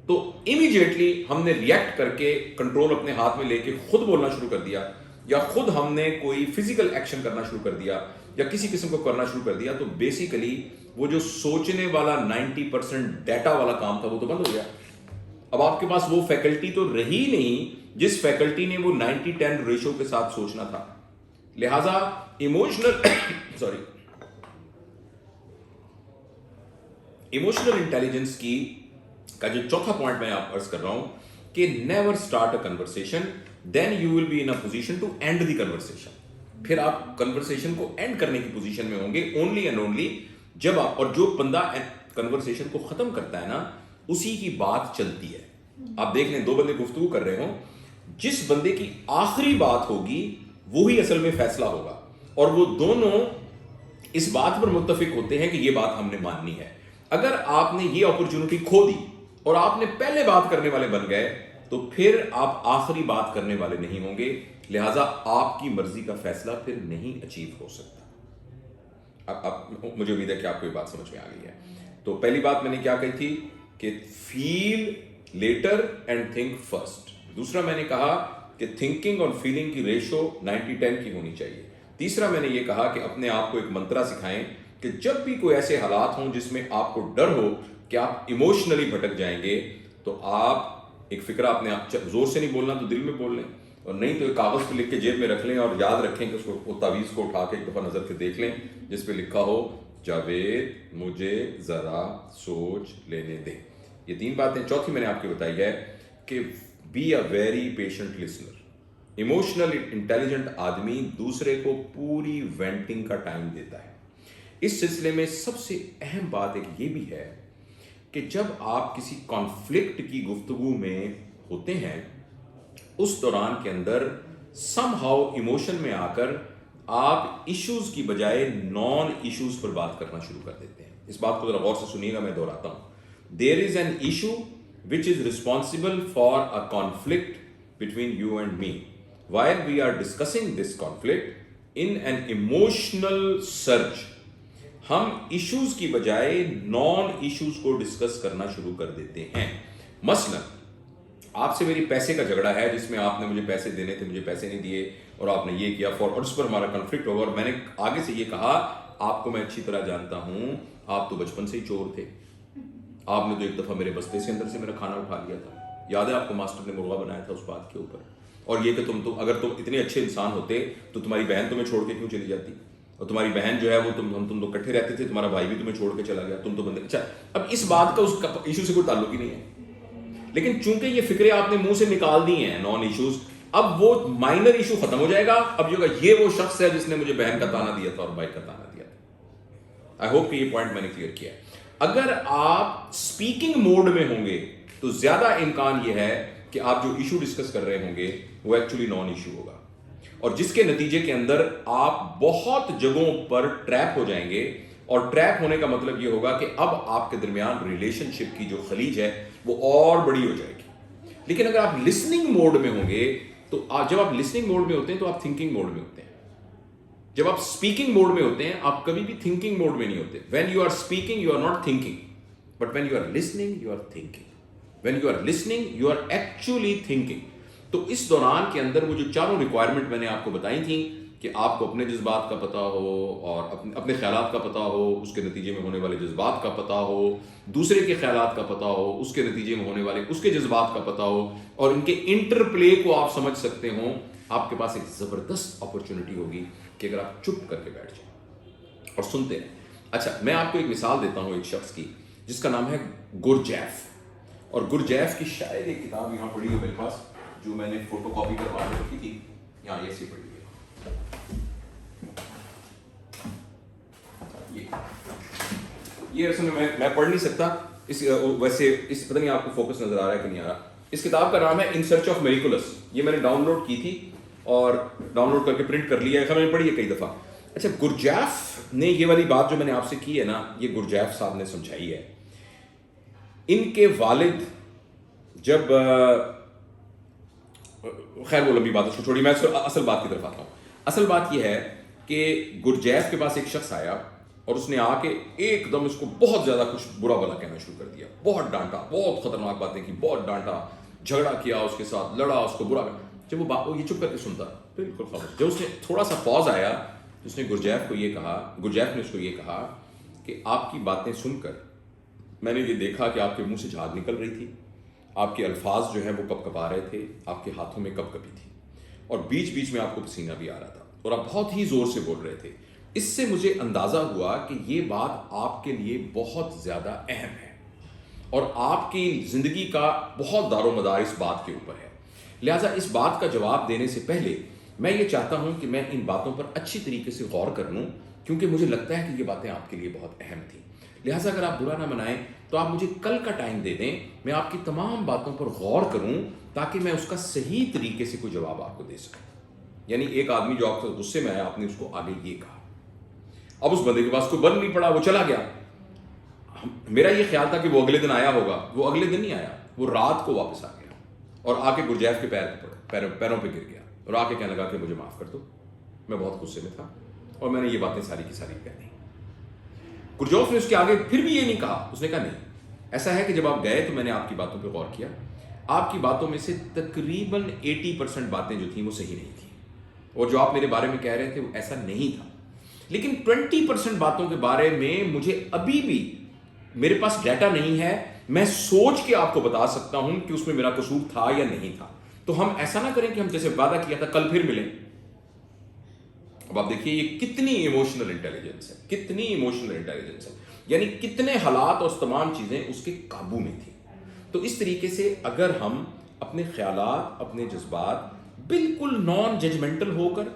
A: تو امیڈیٹلی ہم نے ریئیکٹ کر کے کنٹرول اپنے ہاتھ میں لے کے خود بولنا شروع کر دیا, یا خود ہم نے کوئی فزیکل ایکشن کرنا شروع کر دیا, یا کسی قسم کو کرنا شروع کر دیا, تو بیسیکلی وہ جو سوچنے والا 90% ڈیٹا والا کام تھا وہ تو بند ہو گیا. اب آپ کے پاس وہ فیکلٹی تو رہی نہیں جس فیکلٹی نے وہ 90-10 ریشو کے ساتھ سوچنا تھا. لہذا ایموشنل انٹیلیجنس کا جو چوتھا پوائنٹ میں آپ عرض کر رہا ہوں کہ never start a conversation, then you will be in a position to end the conversation. پھر آپ کنورسیشن کو اینڈ کرنے کی پوزیشن میں ہوں گے اونلی اینڈ اونلی جب آپ, اور جو بندہ کنورسیشن کو ختم کرتا ہے نا, اسی کی بات چلتی ہے. آپ دیکھ لیں 2 بندے گفتگو کر رہے ہوں, جس بندے کی آخری بات ہوگی وہی اصل میں فیصلہ ہوگا, اور وہ دونوں اس بات پر متفق ہوتے ہیں کہ یہ بات ہم نے ماننی ہے. اگر آپ نے یہ اپرچونٹی کھو دی اور آپ نے پہلے بات کرنے والے بن گئے تو پھر آپ آخری بات کرنے والے نہیں ہوں گے, لہٰذا آپ کی مرضی کا فیصلہ پھر نہیں اچیو ہو سکتا. اب مجھے امید ہے کہ آپ کو یہ بات سمجھ میں آ گئی ہے. تو پہلی بات میں نے کیا کہی تھی کہ فیل لیٹر اینڈ تھنک فرسٹ. دوسرا میں نے کہا کہ تھنکنگ اور فیلنگ کی ریشو 90-10 کی ہونی چاہیے. تیسرا میں نے یہ کہا کہ اپنے آپ کو ایک منترا سکھائیں کہ جب بھی کوئی ایسے حالات ہوں جس میں آپ کو ڈر ہو کہ آپ ایموشنلی بھٹک جائیں گے, تو آپ ایک فکرہ اپنے آپ, زور سے نہیں بولنا تو دل میں بول لیں, اور نہیں تو ایک کاغذ پہ لکھ کے جیب میں رکھ لیں, اور یاد رکھیں کہ اس کو تعویذ کو اٹھا کے ایک دفعہ نظر سے دیکھ لیں جس پہ لکھا ہو جاوید مجھے ذرا سوچ لینے دیں. یہ 3 باتیں. چوتھی میں نے آپ کو بتائی ہے کہ be a very patient listener. Emotional intelligent آدمی دوسرے کو پوری وینٹنگ کا ٹائم دیتا ہے. اس سلسلے میں سب سے اہم بات ایک یہ بھی ہے کہ جب آپ کسی کانفلکٹ کی گفتگو میں ہوتے ہیں, اس دوران کے اندر سم ہاؤ ایموشن میں آ کر آپ ایشوز کی بجائے نان ایشوز پر بات کرنا شروع کر دیتے ہیں. اس بات کو ذرا غور سے سنیے گا, میں دہراتا ہوں. There is an issue which is responsible for a conflict between you and me. While we are discussing this conflict in an emotional surge, ہم ایشوز کی بجائے نان ایشوز کو ڈسکس کرنا شروع کر دیتے ہیں. مثلا آپ سے میری پیسے کا جھگڑا ہے جس میں آپ نے مجھے پیسے دینے تھے, مجھے پیسے نہیں دیے, اور آپ نے یہ کیا اور اس پر ہمارا کنفلکٹ ہوگا, اور میں نے آگے سے یہ کہا آپ کو میں اچھی طرح جانتا ہوں, آپ تو بچپن سے ہی چور تھے, آپ نے تو ایک دفعہ میرے بستے سے اندر سے میرا کھانا اٹھا لیا تھا, یاد ہے آپ کو ماسٹر نے مرغا بنایا تھا اس بات کے اوپر, اور یہ کہ اگر تم اتنے اچھے انسان ہوتے تو تمہاری بہن تمہیں چھوڑ کے کیوں چلی جاتی, اور تمہاری بہن جو ہے وہ تم لوگ اکٹھے رہتے تھے, تمہارا بھائی بھی تمہیں چھوڑ کے چلا گیا, تم تو بندے. اچھا, اب اس بات کا اس ایشو سے کوئی تعلق ہی نہیں ہے, لیکن چونکہ یہ فکرے آپ نے منہ سے نکال دی ہیں نان ایشوز, اب وہ مائنر ایشو ختم ہو جائے گا. اب یہ وہ شخص ہے جس نے مجھے بہن کا تانا دیا تھا اور بھائی کا تانا دیا تھا. آئی ہوپ کہ یہ پوائنٹ میں نے کلیئر کیا ہے. اگر آپ اسپیکنگ موڈ میں ہوں گے تو زیادہ امکان یہ ہے کہ آپ جو ایشو ڈسکس کر رہے ہوں گے وہ ایکچولی نان ایشو ہوگا، اور جس کے نتیجے کے اندر آپ بہت جگہوں پر ٹریپ ہو جائیں گے، اور ٹریپ ہونے کا مطلب یہ ہوگا کہ اب آپ کے درمیان ریلیشن شپ کی جو خلیج ہے وہ اور بڑی ہو جائے گی۔ لیکن اگر آپ لسننگ موڈ میں ہوں گے تو جب آپ لسننگ موڈ میں ہوتے ہیں تو آپ تھنکنگ موڈ میں ہوتے ہیں، جب آپ اسپیکنگ موڈ میں ہوتے ہیں آپ کبھی بھی تھنکنگ موڈ میں نہیں ہوتے۔ When you are speaking you are not thinking, but when you are listening you are thinking, when you are listening you are actually thinking. تو اس دوران کے اندر وہ جو چاروں ریکوائرمنٹ میں نے آپ کو بتائی تھیں کہ آپ کو اپنے جذبات کا پتہ ہو اور اپنے خیالات کا پتہ ہو، اس کے نتیجے میں ہونے والے جذبات کا پتہ ہو، دوسرے کے خیالات کا پتہ ہو، اس کے نتیجے میں ہونے والے اس کے جذبات کا پتہ ہو، اور ان کے انٹر پلے کو آپ سمجھ سکتے ہوں، آپ کے پاس ایک زبردست اپرچونٹی ہوگی کہ اگر آپ چپ کر کے بیٹھ جائیں اور سنتے رہیں۔ اچھا، میں آپ کو ایک مثال دیتا ہوں ایک شخص کی جس کا نام ہے گرجیف، اور گرجیف کی شاید ایک کتاب یہاں پڑی ہے میرے پاس جو میں نے فوٹو کاپی کروا رکھی تھی، یہاں ایسی پڑی ہے، یہ اصل میں پڑھ نہیں سکتا اس ویسے اس پتہ نہیں آپ کو فوکس نظر آ رہا ہے کہ نہیں آ رہا۔ اس کتاب کا نام ہے ان سرچ آف میریکولس، یہ میں نے ڈاؤن لوڈ کی تھی اور ڈاؤن لوڈ کر کے پرنٹ کر لیا ہے، خیر میں نے پڑھی ہے کئی دفعہ۔ اچھا، گرجیف نے یہ والی بات جو میں نے آپ سے کی ہے نا، یہ گرجیف صاحب نے سمجھائی ہے۔ ان کے والد جب خیر وہ لمبی بات اس کو چھوڑی، میں اصل بات کی طرف آتا ہوں۔ اصل بات یہ ہے کہ گرجیف کے پاس ایک شخص آیا اور اس نے آ کے ایک دم اس کو بہت زیادہ کچھ برا بلا کہنا شروع کر دیا، بہت ڈانٹا، بہت خطرناک باتیں کی، بہت ڈانٹا، جھگڑا کیا اس کے ساتھ، لڑا، اس کو برا کہا۔ جب وہ یہ چپ کر کے سنتا بالکل خاموش، جب اس نے تھوڑا سا پاز آیا تو اس نے گرجیف نے اس کو یہ کہا کہ آپ کی باتیں سن کر میں نے یہ دیکھا کہ آپ کے منہ سے جھاگ نکل رہی تھی، آپ کے الفاظ جو ہیں وہ کپ کپا رہے تھے، آپ کے ہاتھوں میں کپ کپی تھی، اور بیچ بیچ میں آپ کو پسینہ بھی آ رہا تھا، اور آپ بہت ہی زور سے بول رہے تھے۔ اس سے مجھے اندازہ ہوا کہ یہ بات آپ کے لیے بہت زیادہ اہم ہے اور آپ کی زندگی کا بہت دار و مدار اس بات کے اوپر ہے، لہٰذا اس بات کا جواب دینے سے پہلے میں یہ چاہتا ہوں کہ میں ان باتوں پر اچھی طریقے سے غور کر لوں، کیونکہ مجھے لگتا ہے کہ یہ باتیں آپ کے لیے بہت اہم تھیں۔ لہٰذا اگر آپ برا نہ منائیں تو آپ مجھے کل کا ٹائم دے دیں، میں آپ کی تمام باتوں پر غور کروں تاکہ میں اس کا صحیح طریقے سے کوئی جواب آپ کو دے سکوں۔ یعنی ایک آدمی جو آپ کو غصے میں آیا، آپ نے اس کو آگے یہ کہا، اب اس بندے کے پاس کوئی بن نہیں پڑا، وہ چلا گیا۔ میرا یہ خیال تھا کہ وہ اگلے دن آیا ہوگا، وہ اگلے دن نہیں آیا، وہ رات کو واپس آ گیا اور آ کے گرجیف کے پیروں پہ گر گیا اور آ کے کہنے لگا کہ مجھے معاف کر دو، میں بہت غصے میں تھا اور میں نے یہ باتیں ساری کی ساری کہہ دی۔ گرجیف نے اس کے آگے پھر بھی یہ نہیں کہا، اس نے کہا نہیں، ایسا ہے کہ جب آپ گئے تو میں نے آپ کی باتوں پہ غور کیا، آپ کی باتوں میں سے تقریباً 80% باتیں جو تھیں وہ صحیح نہیں تھیں، اور جو آپ میرے بارے میں کہہ رہے تھے وہ ایسا نہیں تھا، لیکن 20% باتوں کے بارے میں مجھے ابھی بھی میرے پاس ڈیٹا نہیں ہے، میں سوچ کے آپ کو بتا سکتا ہوں کہ اس میں میرا قصور تھا یا نہیں تھا۔ تو ہم ایسا نہ کریں کہ ہم جیسے وعدہ کیا تھا کل پھر ملیں۔ اب آپ دیکھیے یہ کتنی ایموشنل انٹیلیجنس ہے، کتنی ایموشنل انٹیلیجنس ہے، یعنی کتنے حالات اور تمام چیزیں اس کے قابو میں تھیں۔ تو اس طریقے سے اگر ہم اپنے خیالات، اپنے جذبات بالکل نان ججمنٹل ہو کر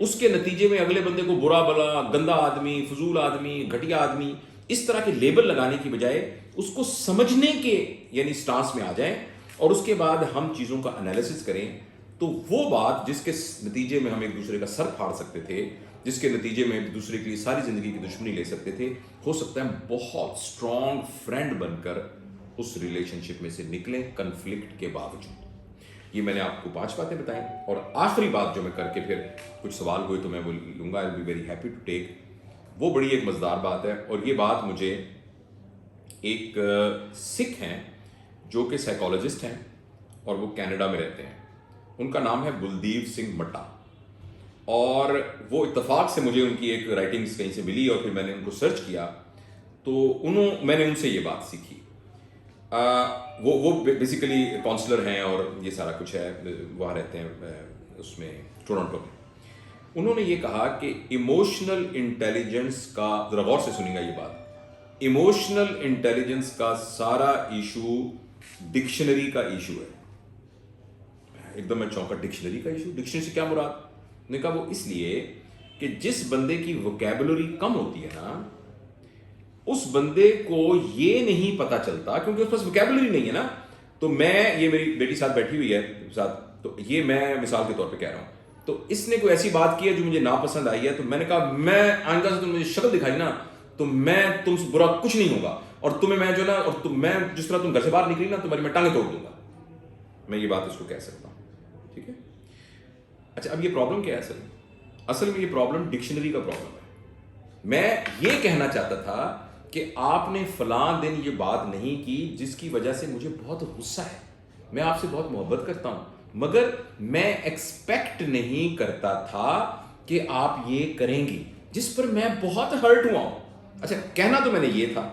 A: اس کے نتیجے میں اگلے بندے کو برا بلا، گندا آدمی، فضول آدمی، گھٹیا آدمی، اس طرح کے لیبل لگانے کی بجائے اس کو سمجھنے کے یعنی سٹانس میں آ جائیں اور اس کے بعد ہم چیزوں کا انالیسس کریں، تو وہ بات جس کے نتیجے میں ہم ایک دوسرے کا سر پھاڑ سکتے تھے، جس کے نتیجے میں ایک دوسرے کے لیے ساری زندگی کی دشمنی لے سکتے تھے، ہو سکتا ہے ہم بہت اسٹرانگ فرینڈ بن کر اس ریلیشن شپ میں سے نکلیں کنفلکٹ کے باوجود۔ یہ میں نے آپ کو 5 باتیں بتائیں، اور آخری بات جو میں کر کے پھر کچھ سوال ہوئے تو میں وہ لوں گا، I will be very happy to take, وہ بڑی ایک مزیدار بات ہے، اور یہ بات مجھے ایک سکھ ہیں جو کہ سائیکالوجسٹ ہیں اور وہ کینیڈا میں رہتے ہیں، ان کا نام ہے بلدیو سنگھ مٹا، اور وہ اتفاق سے مجھے ان کی ایک رائٹنگز کہیں سے ملی اور پھر میں نے ان کو سرچ کیا تو میں نے ان سے یہ بات سیکھی۔ وہ بیسیکلی کاؤنسلر ہیں اور یہ سارا کچھ ہے، وہاں رہتے ہیں اس میں ٹورنٹو میں۔ انہوں نے یہ کہا کہ ایموشنل انٹیلیجنس کا، ذرا غور سے سنیں گا یہ بات، ایموشنل انٹیلیجنس کا سارا ایشو ڈکشنری کا ایشو ہے۔ ایک دم میں چونکا، ڈکشنری کا ایشو، ڈکشنری سے کیا مراد؟ نے کہا وہ اس لیے کہ جس بندے کی ووکیبلری کم ہوتی ہے نا، اس بندے کو یہ نہیں پتا چلتا کیونکہ اس پاس وکیبلری نہیں ہے نا. تو میں, یہ میری بیٹی ساتھ بیٹھی ہوئی ہے ساتھ, تو یہ میں مثال کے طور پہ کہہ رہا ہوں, تو اس نے کوئی ایسی بات کی ہے جو مجھے ناپسند آئی ہے, تو میں نے کہا میں آئندہ سے تم مجھے شکل دکھائی نا تو میں تم سے برا کچھ نہیں ہوگا, اور تمہیں میں جو نا, اور میں جس طرح تم گھر سے باہر نکلی نا تمہاری میں ٹانگیں توڑ دوں گا. میں یہ بات اس کو کہہ سکتا ہوں, ٹھیک ہے. اچھا, اب یہ پرابلم کیا ہے اصل میں یہ پرابلم ڈکشنری کا پرابلم ہے. میں یہ کہنا چاہتا تھا کہ آپ نے فلاں دن یہ بات نہیں کی جس کی وجہ سے مجھے بہت غصہ ہے, میں آپ سے بہت محبت کرتا ہوں, مگر میں ایکسپیکٹ نہیں کرتا تھا کہ آپ یہ کریں گی, جس پر میں بہت ہرٹ ہوا ہوں. اچھا, کہنا تو میں نے یہ تھا,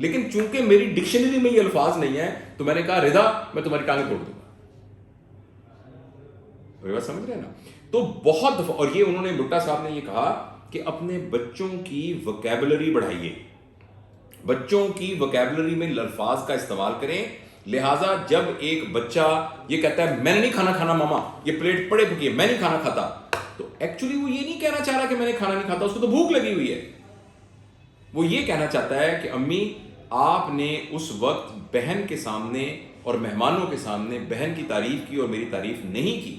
A: لیکن چونکہ میری ڈکشنری میں یہ الفاظ نہیں ہے تو میں نے کہا رضا میں تمہاری ٹانگیں توڑ دوں گا. میری بات سمجھ رہے ہیں نا. تو بہت دفعہ, اور یہ انہوں نے بھٹا صاحب نے یہ کہا کہ اپنے بچوں کی وکیبلری بڑھائیے, بچوں کی وکیبلری میں الفاظ کا استعمال کریں. لہٰذا جب ایک بچہ یہ کہتا ہے میں نے نہیں کھانا کھانا ماما, یہ پلیٹ پڑے پکی ہے, میں نہیں کھانا کھاتا, تو ایکچولی وہ یہ نہیں کہنا چاہ رہا کہ میں نے کھانا نہیں کھاتا, اس کو تو بھوک لگی ہوئی ہے. وہ یہ کہنا چاہتا ہے کہ امی آپ نے اس وقت بہن کے سامنے اور مہمانوں کے سامنے بہن کی تعریف کی اور میری تعریف نہیں کی,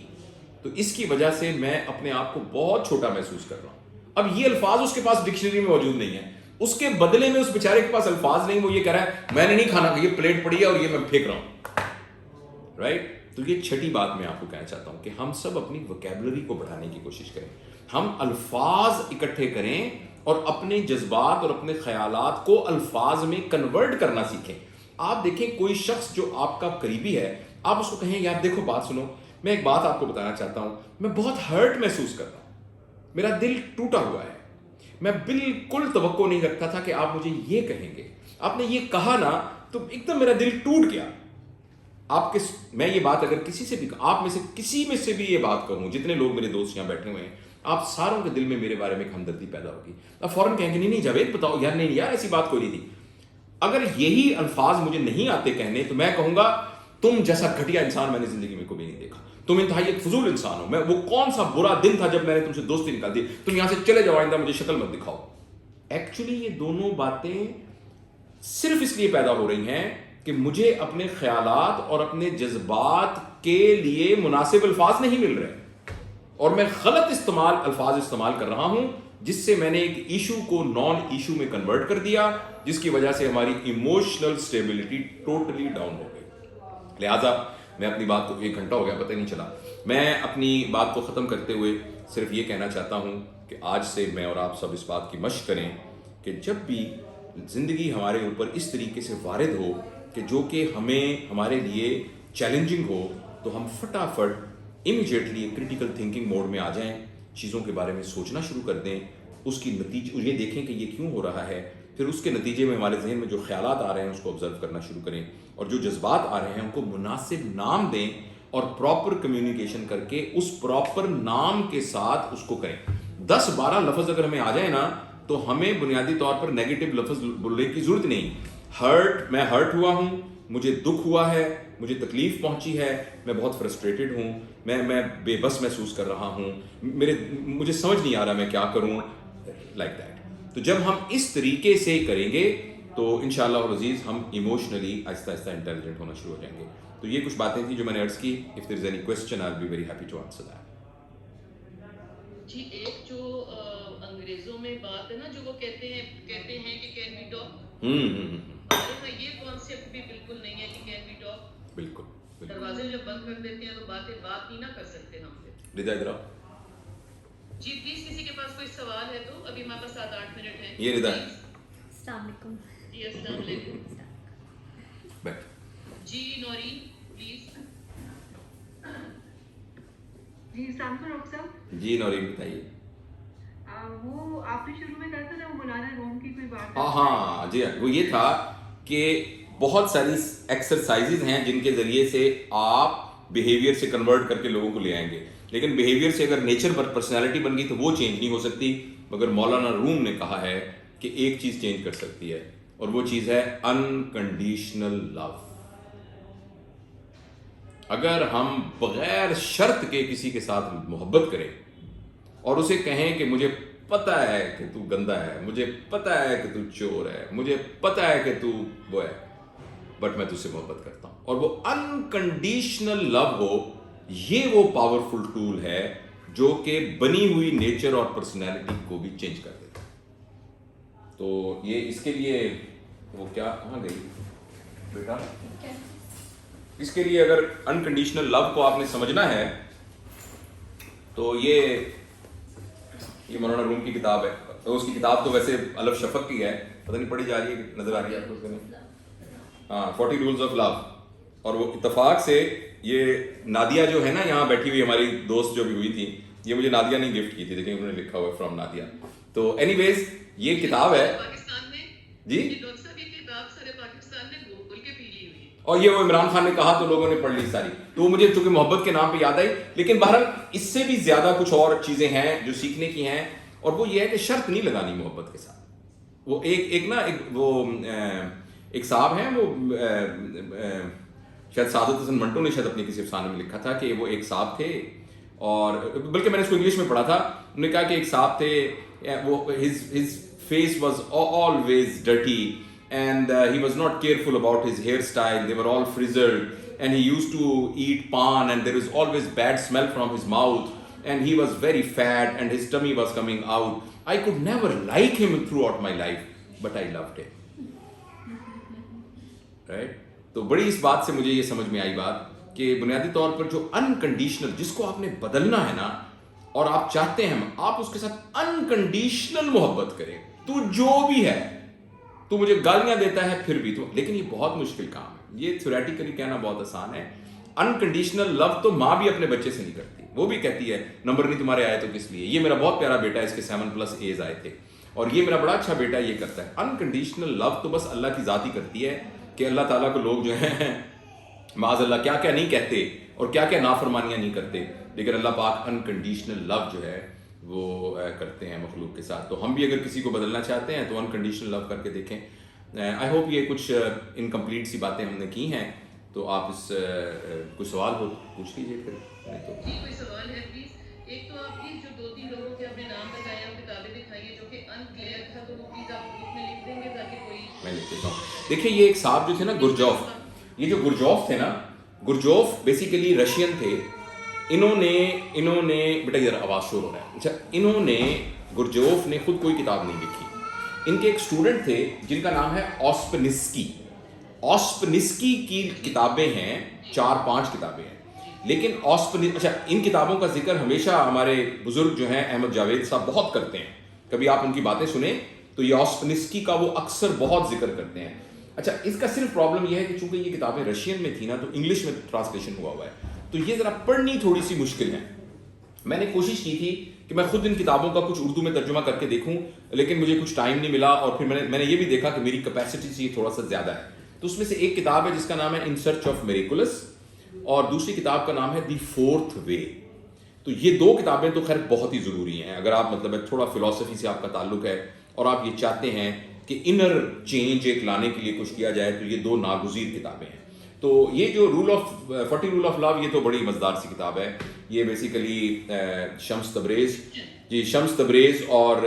A: تو اس کی وجہ سے میں اپنے آپ کو بہت چھوٹا محسوس کر رہا ہوں. اب یہ الفاظ اس کے پاس ڈکشنری میں موجود نہیں ہے, اس کے بدلے میں اس بیچارے کے پاس الفاظ نہیں, وہ یہ کہہ رہا ہے میں نے نہیں کھانا, یہ پلیٹ پڑی ہے اور یہ میں پھینک رہا ہوں, رائٹ. تو یہ چھٹی بات میں آپ کو کہنا چاہتا ہوں کہ ہم سب اپنی وکیبلری کو بڑھانے کی کوشش کریں, ہم الفاظ اکٹھے کریں اور اپنے جذبات اور اپنے خیالات کو الفاظ میں کنورٹ کرنا سیکھیں. آپ دیکھیں کوئی شخص جو آپ کا قریبی ہے, آپ اس کو کہیں یار دیکھو بات سنو, میں ایک بات آپ کو بتانا چاہتا ہوں, میں بہت ہرٹ محسوس کرتا ہوں, میرا دل ٹوٹا ہوا ہے, میں بالکل توقع نہیں رکھتا تھا کہ آپ مجھے یہ کہیں گے, آپ نے یہ کہا نا تو ایک دم میرا دل ٹوٹ گیا. آپ کے, میں یہ بات اگر کسی سے بھی, آپ میں سے کسی میں سے بھی یہ بات کہوں, جتنے لوگ میرے دوست یہاں بیٹھے ہوئے ہیں, آپ ساروں کے دل میں میرے بارے میں ایک ہمدردی پیدا ہوگی. اب فوراً کہیں گے نہیں جاوید بتاؤ یار, نہیں یار ایسی بات کوئی نہیں تھی. اگر یہی الفاظ مجھے نہیں آتے کہنے تو میں کہوں گا تم جیسا گھٹیا انسان میں نے زندگی میں کبھی نہیں دیکھا, تم انتہائی ایک فضول انسان ہو, میں وہ کون سا برا دن تھا جب میں نے تم سے دوستی نکال دی, تم یہاں سے چلے جاؤ, آئندہ مجھے شکل مت دکھاؤ. ایکچولی یہ دونوں باتیں صرف اس لیے پیدا ہو رہی ہیں کہ مجھے اپنے خیالات اور اپنے جذبات کے لیے مناسب الفاظ نہیں مل رہے, اور میں غلط الفاظ استعمال کر رہا ہوں, جس سے میں نے ایک ایشو کو نان ایشو میں کنورٹ کر دیا, جس کی وجہ سے ہماری ایموشنل سٹیبلٹی ٹوٹلی ڈاؤن ہو گئی. لہٰذا میں اپنی بات کو, 1 گھنٹہ ہو گیا پتہ نہیں چلا, میں اپنی بات کو ختم کرتے ہوئے صرف یہ کہنا چاہتا ہوں کہ آج سے میں اور آپ سب اس بات کی مشق کریں کہ جب بھی زندگی ہمارے اوپر اس طریقے سے وارد ہو کہ جو کہ ہمارے لیے چیلنجنگ ہو, تو ہم فٹافٹ امیجیٹلی کریٹیکل تھنکنگ موڈ میں آ جائیں, چیزوں کے بارے میں سوچنا شروع کر دیں, اس کی نتیجے یہ دیکھیں کہ یہ کیوں ہو رہا ہے, پھر اس کے نتیجے میں ہمارے ذہن میں جو خیالات آ رہے ہیں اس کو آبزرو کرنا شروع کریں, اور جو جذبات آ رہے ہیں ان کو مناسب نام دیں, اور پراپر کمیونیکیشن کر کے اس پراپر نام کے ساتھ اس کو کریں. 10-12 لفظ اگر ہمیں آ جائیں نا تو ہمیں بنیادی طور پر نیگیٹو لفظ بولنے کی ضرورت نہیں. میں ہرٹ ہوا ہوں, مجھے دکھ ہوا ہے, مجھے تکلیف پہنچی ہے, میں بہت فرسٹریٹڈ ہوں, میں بے بس محسوس کر رہا ہوں, مجھے سمجھ نہیں آ رہا میں کیا کروں, لائک دیٹ. تو جب ہم اس طریقے سے کریں گے تو انشاءاللہ العزیز ہم ایموشنلی آہستہ آہستہ انٹیلیجنٹ ہونا شروع ہو جائیں گے. تو یہ کچھ باتیں تھیں جو میں نے عرض کی. If there is any question I will be very happy to answer that.
C: جی, ایک جو انگریزوں میں بات ہے نا جو وہ کہتے ہیں کہ کین وی ٹاک, ہمارے یہاں یہ کانسیپٹ بھی بالکل نہیں ہے کہ کین وی ٹاک.
A: بالکل,
C: دروازے جب بند کر دیتے ہیں تو بات ہی نہ کر سکتے ہم پہ.
A: رضا ادھر آؤ.
C: جی پلیز, کسی کے پاس کوئی سوال ہے تو ابھی ہمارے پاس 7-8 منٹ ہیں.
A: یہ رضا.
B: السلام علیکم.
C: جی السلام علیکم.
A: بیٹھ.
C: جی نورین پلیز.
E: جی السلام علیکم ڈاکٹر صاحب.
A: جی نورین بتائیے.
E: وہ آپ نے شروع میں کہا تھا نا وہ مولانا روم کی کوئی بات.
A: ہاں جی, وہ یہ تھا کہ بہت ساری ایکسرسائزز ہیں جن کے ذریعے سے آپ بیہیویئر سے کنورٹ کر کے لوگوں کو لے آئیں گے, لیکن بیہیویئر سے اگر نیچر پر پرسنالٹی بن گئی تو وہ چینج نہیں ہو سکتی. مگر مولانا روم نے کہا ہے کہ ایک چیز چینج کر سکتی ہے, اور وہ چیز ہے انکنڈیشنل لو. اگر ہم بغیر شرط کے کسی کے ساتھ محبت کریں اور اسے کہیں کہ مجھے پتہ ہے کہ تو گندا ہے, مجھے پتہ ہے کہ تو چور ہے, مجھے پتہ ہے کہ تو وہ ہے, بٹ میں تجھ سے محبت کرتا ہوں. اور وہ انکنڈیشنل لو ہو, یہ وہ پاورفل ٹول ہے جو کہ بنی ہوئی نیچر اور پرسنالٹی کو بھی چینج کر دیتا ہے. تو یہ اس کے لیے وہ کیا کہاں گئی بیٹا, اس کے لیے اگر انکنڈیشنل لو کو آپ نے سمجھنا ہے تو یہ مولانا روم کی کتاب ہے. اس کی کتاب تو ویسے الف شفق کی ہے, پتہ نہیں پڑھی جا رہی ہے, نظر آ رہی ہے آپ کو, ہاں 40 رولز آف لو. اور وہ اتفاق سے یہ نادیہ جو ہے نا یہاں بیٹھی ہوئی ہماری دوست جو بھی ہوئی تھی, یہ مجھے نادیہ نے گفٹ کی تھی, دیکھیں انہوں نے لکھا ہوا ہے فرام نادیہ. تو اینی ویز یہ کتاب ہے
C: پاکستان میں
A: جی,
C: ڈاکٹر صاحب یہ کتاب سارے پاکستان میں گھول کے پی لی ہوئی ہے.
A: اور یہ وہ عمران خان نے کہا تو لوگوں نے پڑھ لی ساری. تو مجھے چونکہ محبت کے نام پہ یاد آئی, لیکن بہرحال اس سے بھی زیادہ کچھ اور چیزیں ہیں جو سیکھنے کی ہیں, اور وہ یہ ہے کہ شرط نہیں لگانی محبت کے ساتھ. وہ ایک صاحب ہیں, وہ شاید سعادت حسن منٹو نے شاید اپنے کسی افسانے میں لکھا تھا کہ وہ ایک صاحب تھے, اور بلکہ میں نے اس کو انگلش میں پڑھا تھا. انہوں نے کہا کہ ایک صاحب تھے, وہ his face was always dirty and he was not careful about his hairstyle, they were all frizzled, and he used to eat pan and there was always bad smell from his mouth, and he was very fat and his tummy was coming out. I could never like him throughout my life, but I loved him. Right? تو بڑی اس بات سے مجھے یہ سمجھ میں آئی بات کہ بنیادی طور پر جو انکنڈیشنل, جس کو آپ نے بدلنا ہے نا, اور آپ چاہتے ہیں آپ اس کے ساتھ انکنڈیشنل محبت کریں, تو جو بھی ہے, تو مجھے گالیاں دیتا ہے پھر بھی تو, لیکن یہ بہت مشکل کام ہے. یہ تھیوریٹیکلی کہنا بہت آسان ہے. انکنڈیشنل لو تو ماں بھی اپنے بچے سے نہیں کرتی, وہ بھی کہتی ہے نمبر نہیں تمہارے آئے تو کس لیے. یہ میرا بہت پیارا بیٹا ہے, اس کے 7+ A's آئے تھے, اور یہ میرا بڑا اچھا بیٹا ہے, یہ کرتا ہے. انکنڈیشنل لو تو بس اللہ کی ذات ہی کرتی ہے کہ اللہ تعالیٰ کو لوگ جو ہیں معاذ اللہ کیا کیا نہیں کہتے اور کیا کیا نافرمانیاں نہیں کرتے, لیکن اللہ پاک انکنڈیشنل لو جو ہے وہ کرتے ہیں مخلوق کے ساتھ. تو ہم بھی اگر کسی کو بدلنا چاہتے ہیں تو انکنڈیشنل لو کر کے دیکھیں. آئی ہوپ یہ کچھ انکمپلیٹ سی باتیں ہم نے کی ہیں, تو آپ اس کوئی سوال ہو پوچھ لیجیے پھر. نہیں تو
C: جی کوئی سوال ہے پلیز. ایک تو آپ کی جو 2-3 لوگوں کے اپنے نام بتائے اور کتابیں دکھائی ہیں جو کہ انکلیئر تھا, تو وہ پلیز آپ گروپ میں لکھ دیں گے تاکہ کوئی.
A: میں لکھ دیتا ہوں. دیکھیں یہ ایک صاحب جو تھے نا گرجوف, یہ جو گرجوف تھے نا, گرجوف بیسیکلی رشین تھے. انہوں نے بیٹا ادھر آواز شور ہو رہا ہے. اچھا, انہوں نے گرجوف نے خود کوئی کتاب نہیں لکھی. ان کے ایک اسٹوڈنٹ تھے جن کا نام ہے اوسپنسکی. اوسپنسکی کی کتابیں ہیں, 4-5 کتابیں ہیں, لیکن اچھا ان کتابوں کا ذکر ہمیشہ ہمارے بزرگ جو ہیں احمد جاوید صاحب بہت کرتے ہیں. کبھی آپ ان کی باتیں سنیں تو یہ اوسپنسکی کا وہ اکثر بہت ذکر کرتے ہیں. اچھا اس کا صرف پرابلم یہ ہے کہ چونکہ یہ کتابیں رشین میں تھیں نا, تو انگلش میں ٹرانسلیشن ہوا ہوا ہے, تو یہ ذرا پڑھنی تھوڑی سی مشکل ہے. میں نے کوشش کی تھی کہ میں خود ان کتابوں کا کچھ اردو میں ترجمہ کر کے دیکھوں, لیکن مجھے کچھ ٹائم نہیں ملا, اور پھر میں نے یہ بھی دیکھا کہ میری کیپیسٹی سے یہ تھوڑا سا زیادہ ہے. تو اس میں سے ایک کتاب ہے جس کا نام ہے ان سرچ آف میریکولس, اور دوسری کتاب کا نام ہے دی فورتھ وے. تو یہ 2 کتابیں تو خیر بہت ہی ضروری ہیں اگر آپ مطلب تھوڑا فلسفی سے آپ کا تعلق ہے اور آپ یہ چاہتے ہیں کہ انر چینج ایک لانے کے لیے کچھ کیا جائے, تو یہ 2 ناگزیر کتابیں ہیں. تو یہ جو 40 رول آف لو, یہ تو بڑی مزدار سی کتاب ہے. یہ بیسیکلی شمس تبریز اور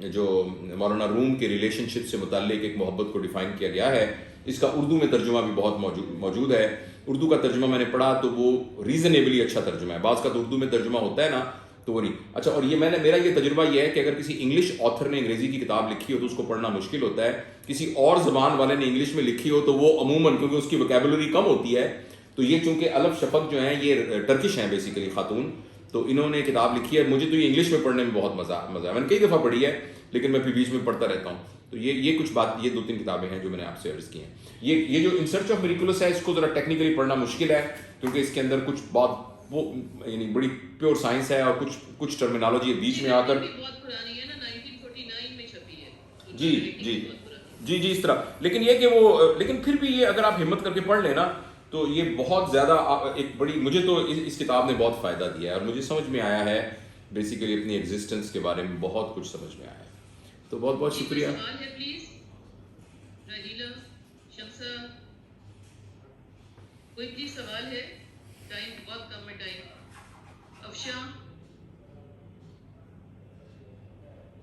A: جو مولانا روم کے ریلیشن شپ سے متعلق ایک محبت کو ڈیفائن کیا گیا ہے. اس کا اردو میں ترجمہ بھی بہت موجود ہے. اردو کا ترجمہ میں نے پڑھا تو وہ ریزنیبلی اچھا ترجمہ ہے. بعض کا تو اردو میں ترجمہ ہوتا ہے نا, تو وہ نہیں. اچھا, اور یہ میرا یہ تجربہ یہ ہے کہ اگر کسی انگلش آتھر نے انگریزی کی کتاب لکھی ہو تو اس کو پڑھنا مشکل ہوتا ہے. کسی اور زبان والے نے انگلش میں لکھی ہو تو وہ عموماً, کیونکہ اس کی وکیبلری کم ہوتی ہے, تو یہ چونکہ الف شفق جو ہیں یہ ٹرکش ہیں بیسیکلی خاتون, تو انہوں نے کتاب لکھی ہے. مجھے تو یہ انگلش میں پڑھنے میں بہت مزہ ہے. میں نے کئی دفعہ پڑھی ہے, لیکن میں پھر بیچ میں پڑھتا رہتا ہوں. تو یہ کچھ بات, یہ 2-3 کتابیں ہیں جو میں نے آپ سے عرض کی ہیں. یہ جو ان سرچ آف میریکولس ہے, اس کو ذرا ٹیکنیکلی پڑھنا مشکل ہے, کیونکہ اس کے اندر کچھ بہت وہ یعنی بڑی پیور سائنس ہے, اور کچھ ٹرمینالوجی بیچ میں آ کر
C: بہت پرانی ہے نا, 1949 میں چھپی ہے.
A: جی اس طرح. لیکن یہ کہ وہ, لیکن پھر بھی یہ اگر آپ ہمت کر کے پڑھ لیں نا, تو یہ بہت زیادہ ایک بڑی, مجھے تو اس کتاب نے بہت فائدہ دیا ہے, اور مجھے سمجھ میں آیا ہے بیسیکلی اپنی ایگزسٹنس کے بارے میں بہت کچھ سمجھ میں آیا ہے. تو بہت بہت شکریہ.
C: سوال ہے پلیز. راجیلا, شمسا, کوئی پلیز سوال ہے؟ ٹائم بہت کم ہے. ٹائم. افشا,